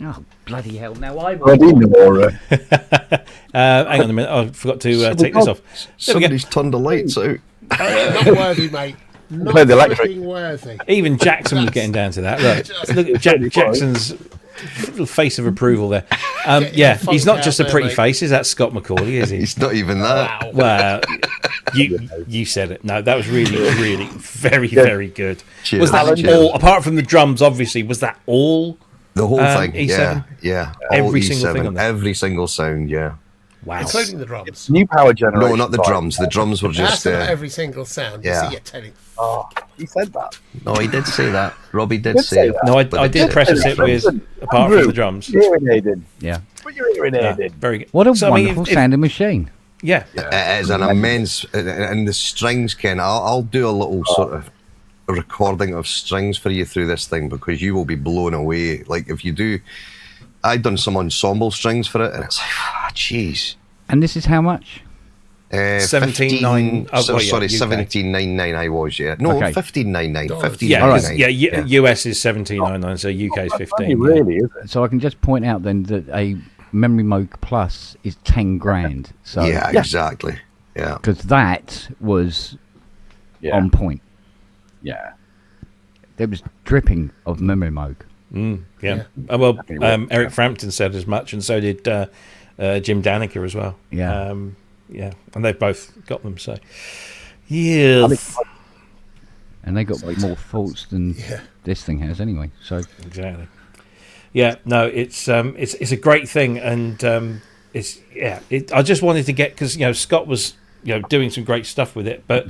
Oh, bloody hell. Now I will. Hang on a minute. I forgot to take this off. Somebody's turned the lights out. Not worthy, mate. Not Play the electric. fucking worthy. Even Jackson was getting down to that. Look at Jackson's little face of approval there. He's not just a pretty face. Is that Scott McAuley? Is he? He's not even that. Well, you said it. No, that was really, really very, very good. Cheers. Was that all? Apart from the drums, obviously, was that all? The whole thing, E7? yeah. Every All single E7, thing on that. every single sound, yeah. Wow. including the drums. New power generation. No, not the drums. The drums were just. That's not every single sound. yeah. You see, you're telling. Oh, he said that. No, he did say that. Robbie did Did say say it. that. No, I But did it's- preface it with, apart from the drums. You're hearing Aiden. Yeah. But you're hearing Yeah, Aiden. very good. What a So, I mean, wonderful if- sounding machine. Yeah. It is an immense, and the strings, Ken. I'll do a little sort of recording of strings for you through this thing because you will be blown away. Like if you do, I've done some ensemble strings for it, and it's like, jeez. And this is how much? 17.9 15 sorry, UK. 17.99. I was no Okay. 15.99. Dollars. 15.99. Yeah, All right. 'cause, US is 17.99, so UK is Funny, 15. really, is it? So I can just point out then that a Memory Moog Plus is 10 grand. So Yeah, exactly. Yeah. because that was Yeah. on point. Yeah. There was dripping of Memory Moog. Yeah. Well, Definitely Eric Frampton said as much, and so did Jim Danica as well. Yeah. Yeah, and they've both got them. So, yeah, And they got more faults than this thing has anyway. So exactly. Yeah, no, it's a great thing, and it's I just wanted to get, because Scott was doing some great stuff with it, but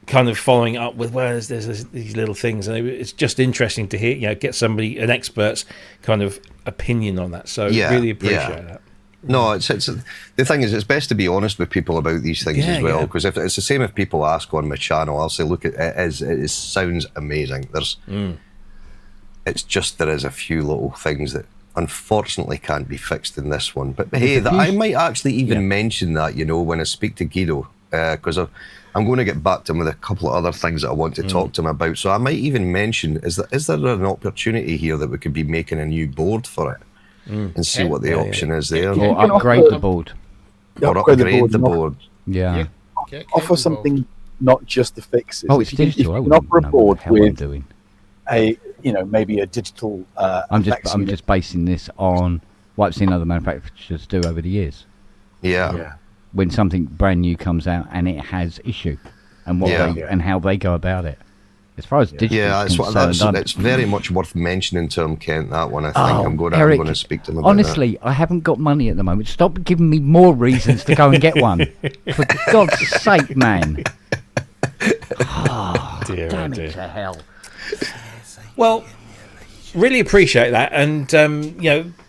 kind of following up with there's these little things, and it's just interesting to hear get somebody, an expert's kind of opinion on that. So really appreciate that. No, it's the thing is, it's best to be honest with people about these things as well, because if it's the same, if people ask on my channel, I'll say, look, it sounds amazing. It's just there is a few little things that unfortunately can't be fixed in this one. But hey, I might actually even mention that when I speak to Guido, because I'm going to get back to him with a couple of other things that I want to talk to him about. So I might even mention, is there an opportunity here that we could be making a new board for it? And see what the option is there. or upgrade the board. Or upgrade the board. Yeah. Offer something, not just the fixes. Oh, If it's you can- digital. I If you can wouldn't offer a know what board the hell I'm with doing. maybe a digital. I'm effects unit. just basing this on what I've seen other manufacturers do over the years. Yeah. When something brand new comes out and it has issue, and and how they go about it. As far as digital is concerned, it's very much worth mentioning to him, Kent, that one. I think I'm going to speak to him about honestly, I haven't got money at the moment. Stop giving me more reasons to go and get one. For God's sake, man. Oh, Dear, damn dear. it to hell. Well, really appreciate that, and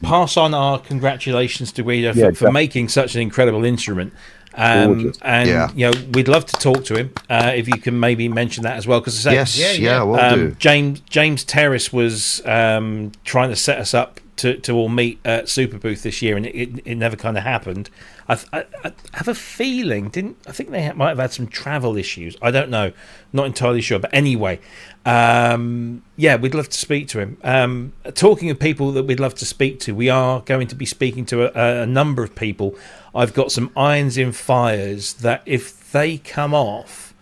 pass on our congratulations to Guido for making such an incredible instrument. And we'd love to talk to him if you can maybe mention that as well, because we'll do. James Terrace was trying to set us up to all meet at Super Booth this year, and it never kind of happened. I have a feeling I think they might have had some travel issues. I don't know, not entirely sure, but anyway, we'd love to speak to him. Talking of people that we'd love to speak to, we are going to be speaking to a number of people. I've got some irons in fires that if they come off,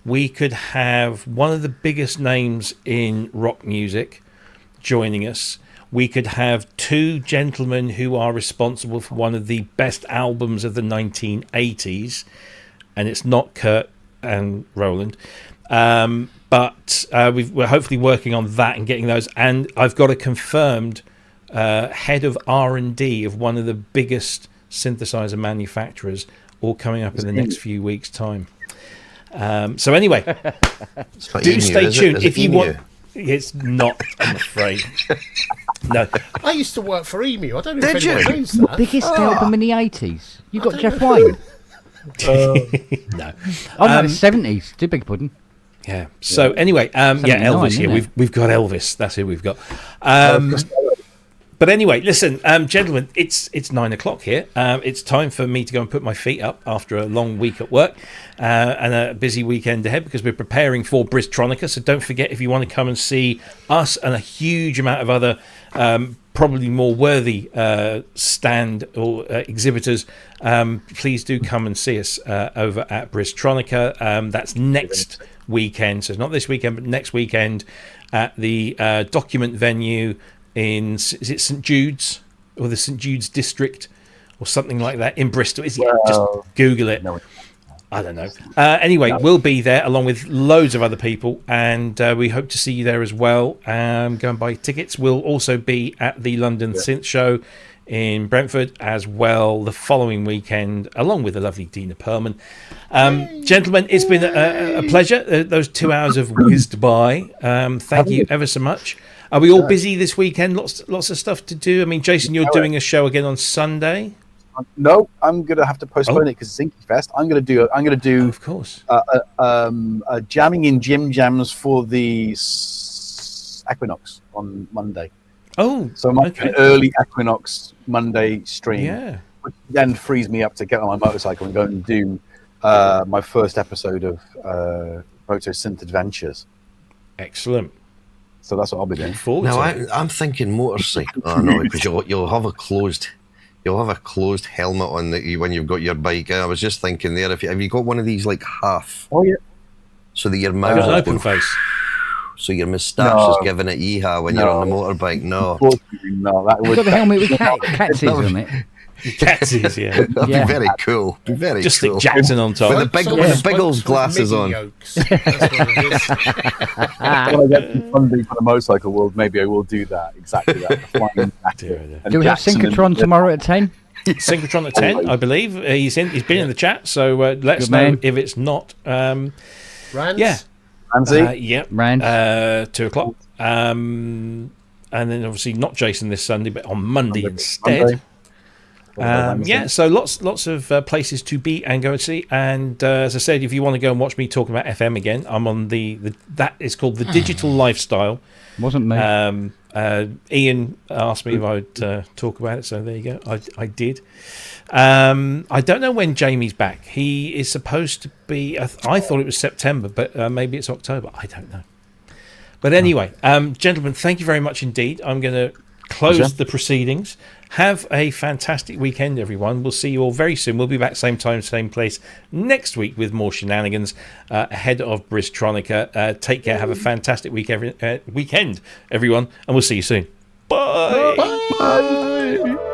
we could have one of the biggest names in rock music joining us. We could have two gentlemen who are responsible for one of the best albums of the 1980s, and it's not Kurt and Roland. But we're hopefully working on that and getting those. And I've got a confirmed head of R&D of one of the biggest synthesizer manufacturers, all coming up in the next few weeks' time. So anyway, do stay tuned if you want. It's not, I'm afraid. No. I used to work for Emu. I don't know if Did anyone you? knows that. Biggest album in the 80s. You got Jeff White. No. Oh, no, the 70s. Too big a pudding. Yeah. So anyway, 79, Elvis here. isn't it? We've got Elvis. That's who we've got. But anyway, listen, gentlemen, it's 9 o'clock here. It's time for me to go and put my feet up after a long week at work and a busy weekend ahead, because we're preparing for Bristronica. So don't forget, if you want to come and see us and a huge amount of other probably more worthy stand or exhibitors, please do come and see us over at Bristronica. That's next weekend. So not this weekend, but next weekend at the Document venue in, is it St Jude's or the St Jude's district or something like that in Bristol? Is it? Just Google it. No. I don't know. Anyway, we'll be there along with loads of other people, and we hope to see you there as well. Go and buy tickets. We'll also be at the London Synth Show in Brentford as well the following weekend, along with the lovely Dina Perlman. Gentlemen, it's been a pleasure. Those 2 hours have whizzed by. Thank you ever so much. Are we all busy this weekend? Lots of stuff to do. I mean, Jason, you're doing a show again on Sunday. No, I'm gonna have to postpone it because it's Inky Fest. I'm gonna do Of course. a jamming in gym jams for the Equinox on Monday. Oh, So I might do an early Equinox Monday stream. yeah. Which then frees me up to get on my motorcycle and go and do my first episode of Moto Synth Adventures. Excellent. So that's what I'll be doing. Look forward Now to it. I'm thinking motorcycle. Oh no, because you'll have a closed helmet on when you've got your bike. I was just thinking there, have you got one of these like half, Oh yeah. so that your Got mouth an is open going, face. so your moustache is giving it yeehaw when you're on the motorbike. No, Unfortunately, no. That You've would got the helmet with cat's ears on it. Catses, yeah. that'd Yeah. be very cool. Be very Just cool. stick Jackson on top. With the big, with the big old glasses on. Yokes. That's what it is. when I get some funding for the motorcycle world, maybe I will do that. Exactly that. The flying jacket Dear, dear. and Do we have Jackson and- Synchrotron tomorrow at 10? Synchrotron at 10, I believe. He's been in the chat, so let us Good know man. if it's not. Rands? Yeah. Ramsey? Yep. Rand? 2 o'clock. And then obviously not Jason this Sunday, but on Monday instead. Monday. Wednesday. Yeah, so lots of places to be and go and see. And as I said, if you want to go and watch me talking about FM again, I'm on the that is called the Digital Lifestyle. Wasn't me. Ian asked me if I would talk about it, so there you go. I did. I don't know when Jamie's back. He is supposed to be. I thought it was September, but maybe it's October. I don't know. But anyway, gentlemen, thank you very much indeed. I'm going to close the proceedings. Have a fantastic weekend, everyone. We'll see you all very soon. We'll be back same time, same place next week with more shenanigans ahead of Bristronica. Take care. Have a fantastic weekend, everyone, and we'll see you soon. Bye. Bye.